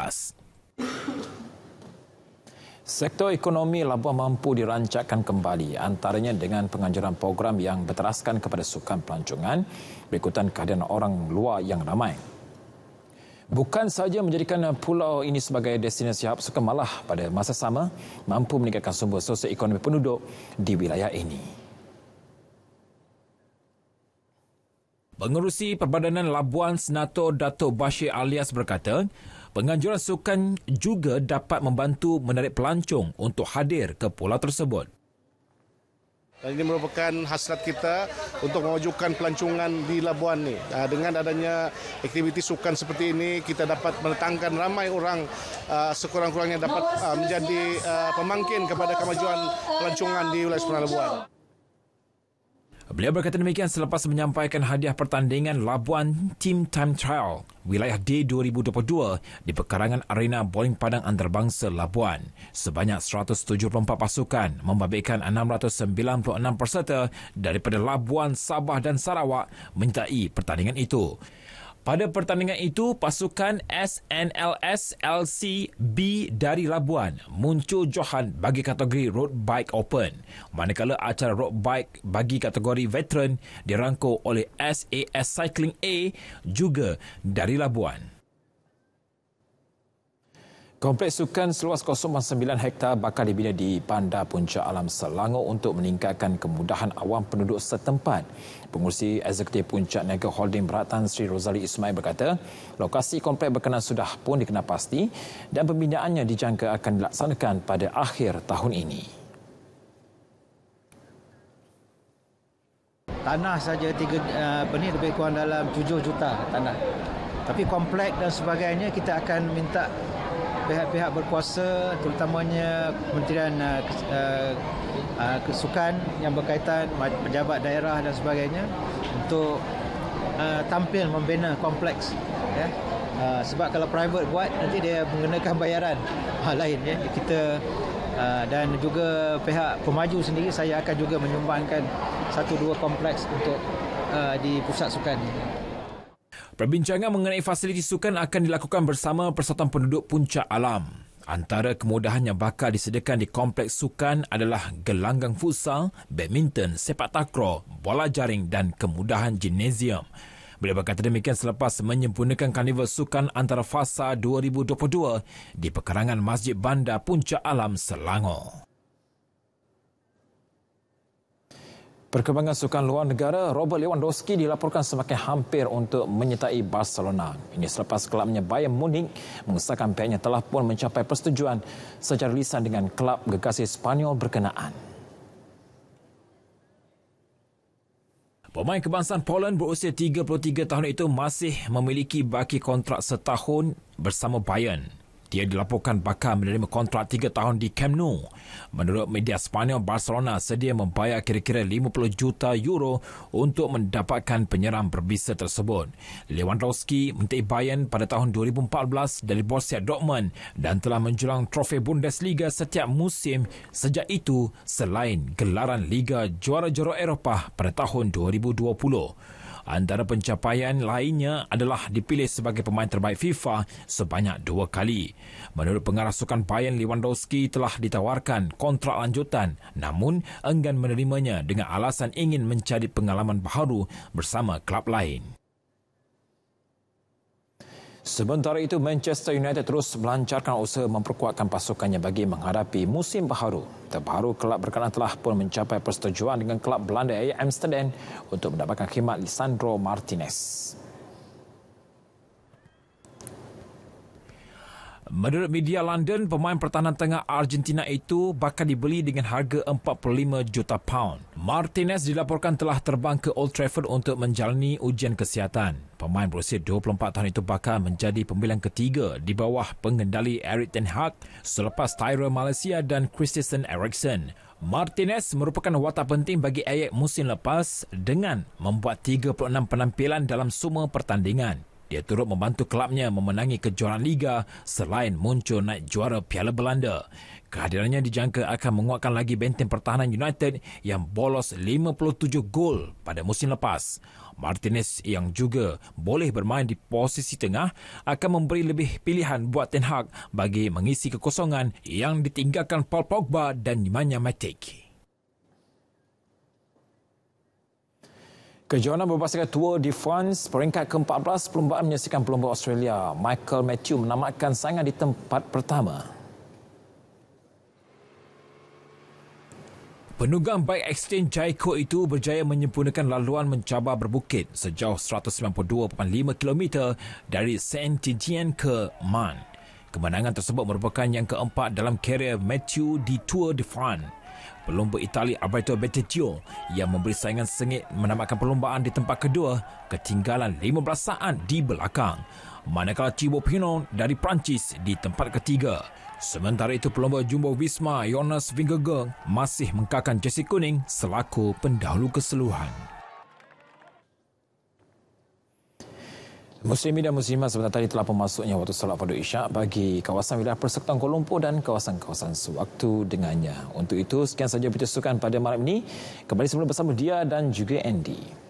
Sektor ekonomi Labuan mampu dirancangkan kembali antaranya dengan penganjuran program yang berteraskan kepada sukan pelancongan berikutan kehadiran orang luar yang ramai. Bukan sahaja menjadikan pulau ini sebagai destinasi hub sukan, malah pada masa sama mampu meningkatkan sumber sosioekonomi penduduk di wilayah ini. Pengerusi Perbadanan Labuan Senator Dato' Bashir Alias berkata, penganjuran sukan juga dapat membantu menarik pelancong untuk hadir ke pulau tersebut. Dan ini merupakan hasrat kita untuk memajukan pelancongan di Labuan ni. Dengan adanya aktiviti sukan seperti ini, kita dapat mendatangkan ramai orang sekurang-kurangnya dapat menjadi pemangkin kepada kemajuan pelancongan di wilayah Semenanjung Labuan. Beliau berkata demikian selepas menyampaikan hadiah pertandingan Labuan Team Time Trial Wilayah D 2022 di pekarangan Arena Bowling Padang Antarabangsa Labuan. Sebanyak 174 pasukan membabitkan 696 peserta daripada Labuan, Sabah dan Sarawak menyertai pertandingan itu. Pada pertandingan itu, pasukan SNLS LC B dari Labuan muncul johan bagi kategori Road Bike Open, manakala acara Road Bike bagi kategori Veteran dirangkul oleh SAS Cycling A juga dari Labuan. Kompleks sukan seluas 0.9 hektar bakal dibina di Bandar Puncak Alam Selangor untuk meningkatkan kemudahan awam penduduk setempat. Pengurusi Eksekutif Puncak Niaga Holding Berhad Sri Rozali Ismail berkata, lokasi kompleks berkenaan sudah pun dikenal pasti dan pembinaannya dijangka akan dilaksanakan pada akhir tahun ini. Tanah saja lebih kurang dalam 7 juta tanah. Tapi kompleks dan sebagainya kita akan minta pihak-pihak berkuasa, terutamanya Kementerian Kesukan yang berkaitan, pejabat daerah dan sebagainya untuk tampil membina kompleks. Ya. Sebab kalau private buat, nanti dia menggunakan bayaran lain. Ya. Kita dan juga pihak pemaju sendiri, saya akan juga menyumbangkan 1-2 kompleks untuk di pusat sukan. Perbincangan mengenai fasiliti sukan akan dilakukan bersama Persatuan Penduduk Puncak Alam. Antara kemudahan yang bakal disediakan di kompleks sukan adalah gelanggang futsal, badminton, sepak takraw, bola jaring dan kemudahan gimnasium. Beliau berkata demikian selepas menyempurnakan karnival sukan antara fasa 2022 di pekarangan Masjid Bandar Puncak Alam Selangor. Perkembangan sukan luar negara, Robert Lewandowski dilaporkan semakin hampir untuk menyertai Barcelona. Ini selepas kelabnya Bayern Munich mengesahkan pihaknya telah pun mencapai persetujuan secara lisan dengan kelab gergasi Spanyol berkenaan. Pemain kebangsaan Poland berusia 33 tahun itu masih memiliki baki kontrak setahun bersama Bayern. Dia dilaporkan bakal menerima kontrak 3 tahun di Camp Nou. Menurut media Spanyol, Barcelona sedia membayar kira-kira 50 juta euro untuk mendapatkan penyerang berbisa tersebut. Lewandowski menyertai Bayern pada tahun 2014 dari Borussia Dortmund dan telah menjulang trofi Bundesliga setiap musim sejak itu selain gelaran Liga Juara-Juara Eropah pada tahun 2020. Antara pencapaian lainnya adalah dipilih sebagai pemain terbaik FIFA sebanyak 2 kali. Menurut pengarah sukan Bayern, Lewandowski telah ditawarkan kontrak lanjutan namun enggan menerimanya dengan alasan ingin mencari pengalaman baharu bersama klub lain. Sementara itu, Manchester United terus melancarkan usaha memperkuatkan pasukannya bagi menghadapi musim baharu. Terbaru, kelab berkenaan telah pun mencapai persetujuan dengan kelab Belanda Ajax Amsterdam untuk mendapatkan khidmat Lisandro Martinez. Menurut media London, pemain pertahanan tengah Argentina itu bakal dibeli dengan harga 45 juta pound. Martinez dilaporkan telah terbang ke Old Trafford untuk menjalani ujian kesihatan. Pemain berusia 24 tahun itu bakal menjadi pemilihan ketiga di bawah pengendali Erik ten Hag selepas Tyrell Malaysia dan Christensen Eriksen. Martinez merupakan watak penting bagi Ajax musim lepas dengan membuat 36 penampilan dalam semua pertandingan. Dia turut membantu kelabnya memenangi kejuaraan Liga selain muncul naik juara Piala Belanda. Kehadirannya dijangka akan menguatkan lagi benteng pertahanan United yang bolos 57 gol pada musim lepas. Martinez yang juga boleh bermain di posisi tengah akan memberi lebih pilihan buat Ten Hag bagi mengisi kekosongan yang ditinggalkan Paul Pogba dan Nemanja Matic. Kejohanan berbasikal Tour de France peringkat ke-14 perlumbaan menyaksikan pelumba Australia Michael Matthew menamatkan saingan di tempat pertama. Penunggang bike Extreme Jayco itu berjaya menyempurnakan laluan mencabar berbukit sejauh 192.5 km dari Saint-Étienne ke Man. Kemenangan tersebut merupakan yang keempat dalam karier Matthew di Tour de France. Pelumba Itali Alberto Betticio yang memberi saingan sengit menamatkan perlumbaan di tempat kedua, ketinggalan 15 saat di belakang. Manakala Thibaut Pinot dari Perancis di tempat ketiga. Sementara itu pelumba Jumbo Visma Jonas Vingegaard masih mengkakan jersey kuning selaku pendahulu keseluruhan. Muslimi dan Muslimat sebentar tadi telah memasuknya waktu solat fardu Isyak bagi kawasan wilayah Persekutuan Kuala Lumpur dan kawasan-kawasan sewaktu dengannya. Untuk itu, sekian saja berita sukan pada malam ini. Kembali semula bersama dia dan juga Andy.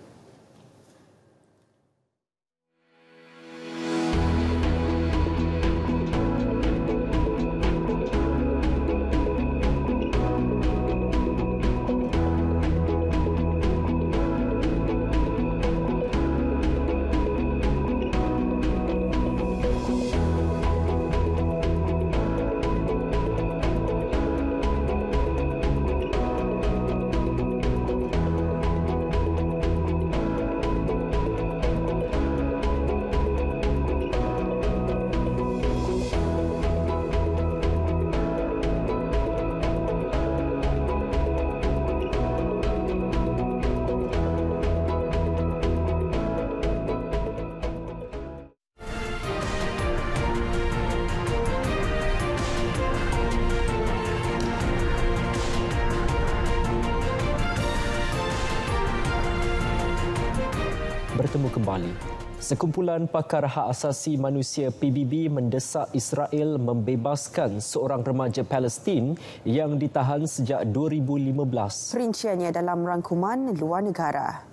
Bertemu kembali. Sekumpulan pakar hak asasi manusia PBB mendesak Israel membebaskan seorang remaja Palestin yang ditahan sejak 2015. Perinciannya dalam rangkuman luar negara.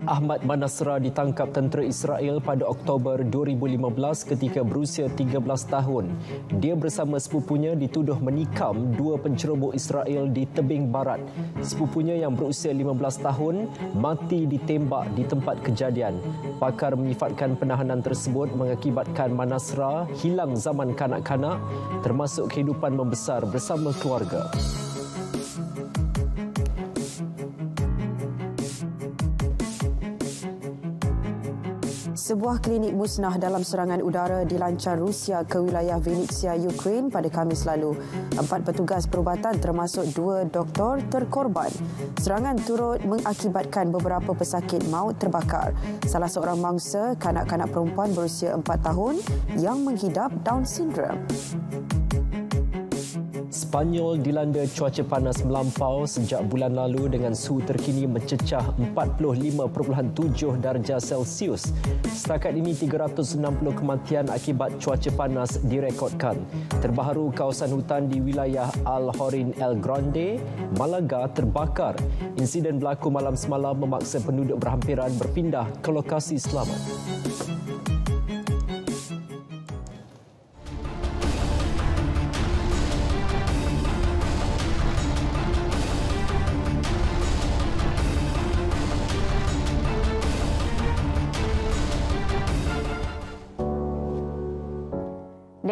Ahmad Manasra ditangkap tentera Israel pada Oktober 2015 ketika berusia 13 tahun. Dia bersama sepupunya dituduh menikam dua penceroboh Israel di tebing barat. Sepupunya yang berusia 15 tahun mati ditembak di tempat kejadian. Pakar menyifatkan penahanan tersebut mengakibatkan Manasra hilang zaman kanak-kanak termasuk kehidupan membesar bersama keluarga. Sebuah klinik musnah dalam serangan udara dilancar Rusia ke wilayah Vinnytsia, Ukraine pada Khamis lalu. 4 petugas perubatan termasuk 2 doktor terkorban. Serangan turut mengakibatkan beberapa pesakit maut terbakar. Salah seorang mangsa kanak-kanak perempuan berusia 4 tahun yang menghidap Down syndrome. Spanyol dilanda cuaca panas melampau sejak bulan lalu dengan suhu terkini mencecah 45.7 darjah Celsius. Setakat ini 360 kematian akibat cuaca panas direkodkan. Terbaru kawasan hutan di wilayah Al-Horin El Grande, Malaga terbakar. Insiden berlaku malam semalam memaksa penduduk berhampiran berpindah ke lokasi selamat.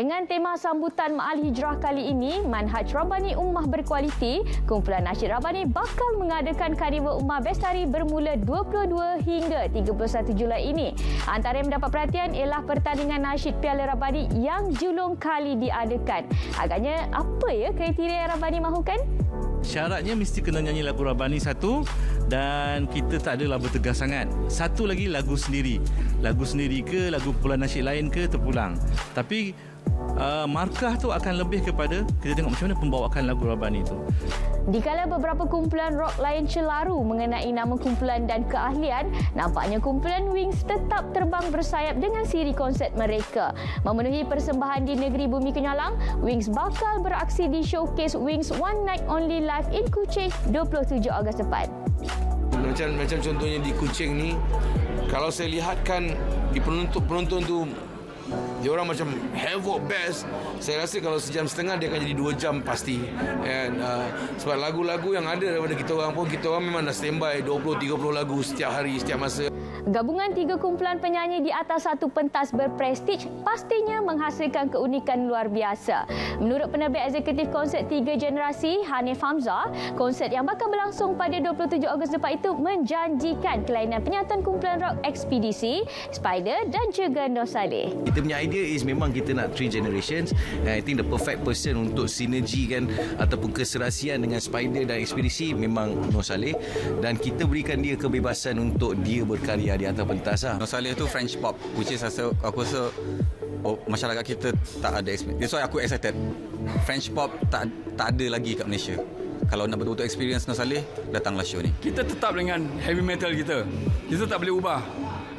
Dengan tema sambutan Ma'al Hijrah kali ini, Manhaj Rabbani Ummah Berkualiti, kumpulan nasyid Rabbani bakal mengadakan Karnival Ummah Bestari bermula 22 hingga 31 Julai ini. Antara yang mendapat perhatian ialah pertandingan nasyid Piala Rabbani yang julung kali diadakan. Agaknya apa ya kriteria yang Rabbani mahukan? Syaratnya mesti kena nyanyi lagu Rabbani satu, dan kita tak adalah bertegas sangat. Satu lagi lagu sendiri. Lagu sendiri ke, lagu kumpulan nasyid lain ke, terpulang. Tapi markah tu akan lebih kepada kita tengok macam mana pembawaan lagu Rabbani itu. Dikala beberapa kumpulan rock lain celaru mengenai nama kumpulan dan keahlian, nampaknya kumpulan Wings tetap terbang bersayap dengan siri konsert mereka. Memenuhi persembahan di negeri Bumi Kenyalang, Wings bakal beraksi di showcase Wings One Night Only Live in Kuching 27 Ogos depan. Macam contohnya di Kuching ni, kalau saya lihatkan di penonton tu, dia orang macam havoc best. Saya rasa kalau sejam setengah dia akan jadi 2 jam pasti. And sebab lagu-lagu yang ada daripada kita orang pun, kita orang memang dah standby 20-30 lagu setiap hari, setiap masa. Gabungan 3 kumpulan penyanyi di atas satu pentas berprestij pastinya menghasilkan keunikan luar biasa. Menurut penerbit eksekutif konsert 3 generasi, Hanif Hamzah, konsert yang bakal berlangsung pada 27 Ogos depan itu menjanjikan kelainan penyatuan kumpulan rock Ekspedisi, Spider dan juga Nur Saleh. Kita punya idea is memang kita nak 3 generations, and I think the perfect person untuk sinergi kan ataupun keserasian dengan Spider dan Ekspedisi memang Nur Saleh, dan kita berikan dia kebebasan untuk dia berkarya di atas pentas lah. Nur Saleh tu French pop, which is aku rasa masyarakat kita tak ada. That's why aku excited. French pop tak ada lagi kat Malaysia. Kalau nak betul-betul experience Nur Saleh, datanglah show ni. Kita tetap dengan heavy metal kita. Kita tak boleh ubah.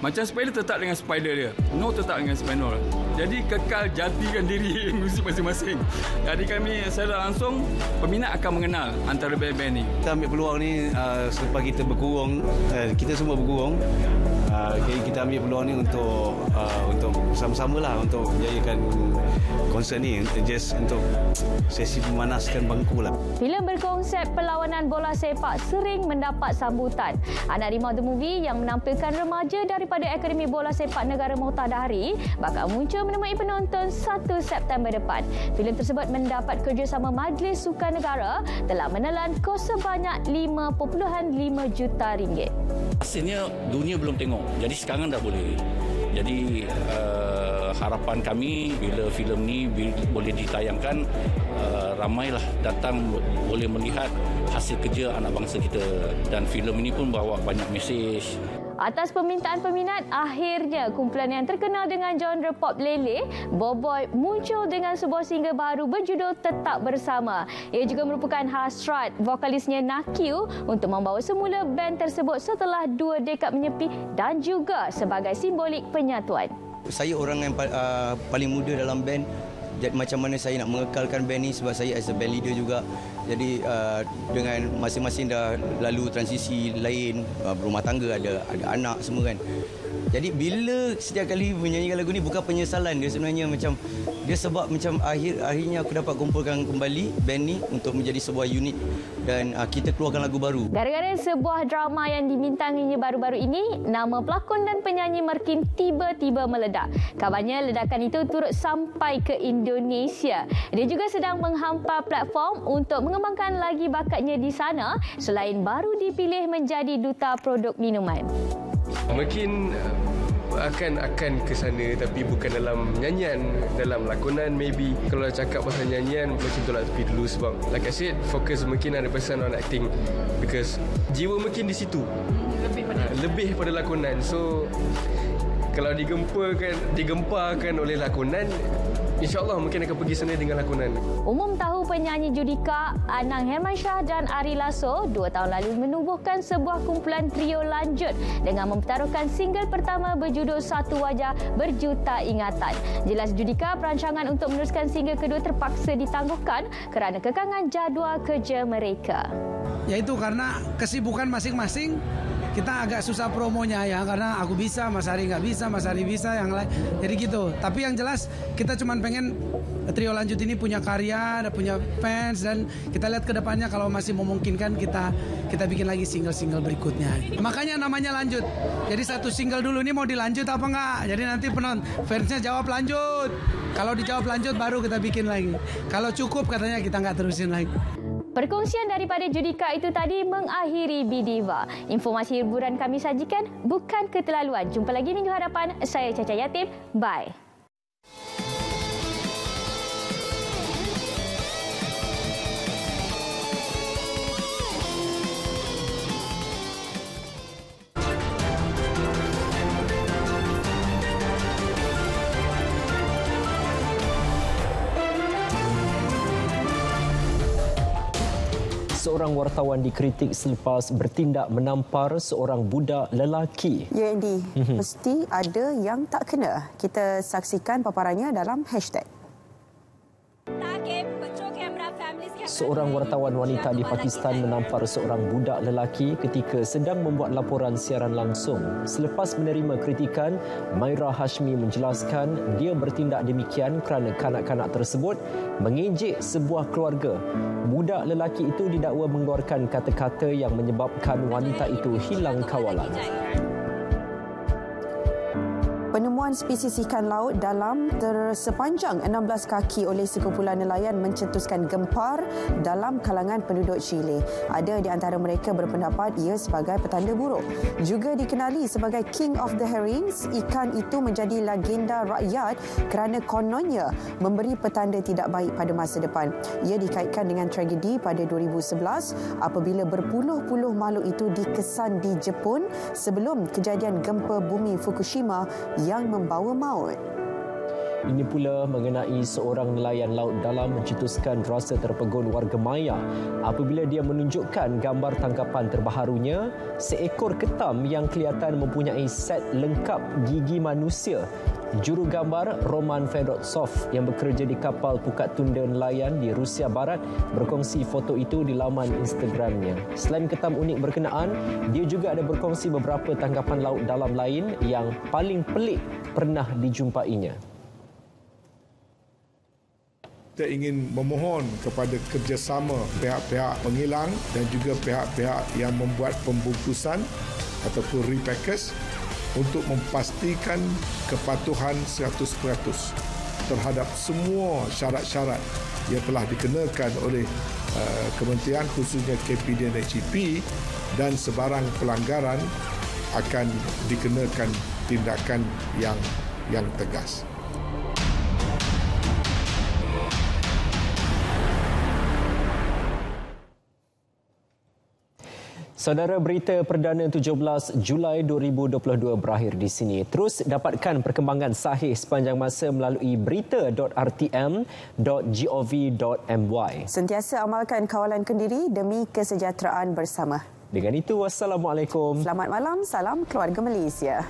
Macam Spider tetap dengan Spider dia. No tetap dengan Spider. Jadi kekal jatikan diri musik masing-masing. Jadi kami secara langsung peminat akan mengenal antara band-band ni. Kita ambil peluang ni selepas kita berkurung, kita semua berkurung. Kita ambil peluang ni untuk bersama-sama lah untuk menjayakan konsert ni, just untuk sesi memanaskan bangku lah. Filem berkonsep perlawanan bola sepak sering mendapat sambutan. Anak Rimau The Movie yang menampilkan remaja daripada Akademi Bola Sepak Negara Muhtadahari bakal muncul menemui penonton 1 September depan. Filem tersebut mendapat kerjasama Majlis Sukan Negara telah menelan kos sebanyak RM5.5 juta. Hasilnya dunia belum tengok, jadi sekarang dah boleh. Jadi harapan kami bila filem ni boleh ditayangkan, ramailah datang boleh melihat hasil kerja anak bangsa kita, dan filem ini pun bawa banyak mesej. Atas permintaan peminat, akhirnya kumpulan yang terkenal dengan genre pop lele, Boboy, muncul dengan sebuah single baru berjudul Tetap Bersama. Ia juga merupakan hasrat vokalisnya Nakiu untuk membawa semula band tersebut setelah 2 dekad menyepi dan juga sebagai simbolik penyatuan. Saya orang yang paling muda dalam band. Jadi macam mana saya nak mengekalkan band ni, sebab saya as a band leader juga. Jadi dengan masing-masing dah lalu transisi lain, berumah tangga, ada anak semua kan. Jadi bila setiap kali menyanyikan lagu ni bukan penyesalan dia sebenarnya, macam dia sebab macam akhirnya aku dapat kumpulkan kembali band ni untuk menjadi sebuah unit dan kita keluarkan lagu baru. Gara-gara sebuah drama yang dibintanginya baru-baru ini, nama pelakon dan penyanyi Merkin tiba-tiba meledak. Kabarnya ledakan itu turut sampai ke Indonesia. Dia juga sedang menghampar platform untuk mengembangkan lagi bakatnya di sana selain baru dipilih menjadi duta produk minuman. Mungkin akan ke sana, tapi bukan dalam nyanyian, dalam lakonan maybe. Kalau cakap pasal nyanyian macam tu lah, tapi dulu sebab like I said, fokus mungkin 100% on acting because jiwa mungkin di situ lebih pada lakonan. So kalau digemparkan oleh lakonan, InsyaAllah mungkin akan pergi sana dengan lakonan. Umum tahu penyanyi Judika, Anang Hermansyah dan Ari Lasso 2 tahun lalu menubuhkan sebuah kumpulan trio lanjut dengan mempertaruhkan single pertama berjudul Satu Wajah Berjuta Ingatan. Jelas Judika, perancangan untuk meneruskan single kedua terpaksa ditangguhkan kerana kekangan jadual kerja mereka. Yaitu karena kesibukan masing-masing, kita agak susah promonya ya, karena aku bisa, Mas Ari nggak bisa, Mas Ari bisa, yang lain. Jadi gitu. Tapi yang jelas kita cuma pengen trio lanjut ini punya karya, punya fans, dan kita lihat ke depannya kalau masih memungkinkan kita bikin lagi single-single berikutnya. Makanya namanya lanjut. Jadi 1 single dulu ini mau dilanjut apa enggak? Jadi nanti fansnya jawab lanjut. Kalau dijawab lanjut baru kita bikin lagi. Kalau cukup katanya kita nggak terusin lagi. Perkongsian daripada Judika itu tadi mengakhiri Bidiva. Informasi hiburan kami sajikan bukan keterlaluan. Jumpa lagi minggu hadapan. Saya Caca Yatim. Bye. Seorang wartawan dikritik selepas bertindak menampar seorang budak lelaki. Ya, Andy. Mesti ada yang tak kena. Kita saksikan paparannya dalam hashtag. Seorang wartawan wanita di Pakistan menampar seorang budak lelaki ketika sedang membuat laporan siaran langsung. Selepas menerima kritikan, Maira Hashmi menjelaskan dia bertindak demikian kerana kanak-kanak tersebut mengejek sebuah keluarga. Budak lelaki itu didakwa mengeluarkan kata-kata yang menyebabkan wanita itu hilang kawalan. Penemuan spesies ikan laut dalam tersepanjang 16 kaki oleh sekumpulan nelayan mencetuskan gempar dalam kalangan penduduk Chile. Ada di antara mereka berpendapat ia sebagai petanda buruk. Juga dikenali sebagai King of the Herrings, ikan itu menjadi legenda rakyat kerana kononnya memberi petanda tidak baik pada masa depan. Ia dikaitkan dengan tragedi pada 2011 apabila berpuluh-puluh makhluk itu dikesan di Jepun sebelum kejadian gempa bumi Fukushima yang membawa maut. Ini pula mengenai seorang nelayan laut dalam mencetuskan rasa terpegun warga maya apabila dia menunjukkan gambar tangkapan terbaharunya, seekor ketam yang kelihatan mempunyai set lengkap gigi manusia. Jurugambar Roman Fedotsov yang bekerja di kapal pukat tunda nelayan di Rusia Barat berkongsi foto itu di laman Instagramnya. Selain ketam unik berkenaan, dia juga ada berkongsi beberapa tangkapan laut dalam lain yang paling pelik pernah dijumpainya. Kita ingin memohon kepada kerjasama pihak-pihak penghilang dan juga pihak-pihak yang membuat pembungkusan ataupun repackers untuk memastikan kepatuhan 100% terhadap semua syarat-syarat yang telah dikenakan oleh kementerian khususnya KPDN HEP dan sebarang pelanggaran akan dikenakan tindakan yang tegas. Saudara, berita perdana 17 Julai 2022 berakhir di sini. Terus dapatkan perkembangan sahih sepanjang masa melalui berita.rtm.gov.my. Sentiasa amalkan kawalan kendiri demi kesejahteraan bersama. Dengan itu, wassalamualaikum. Selamat malam, salam keluarga Malaysia.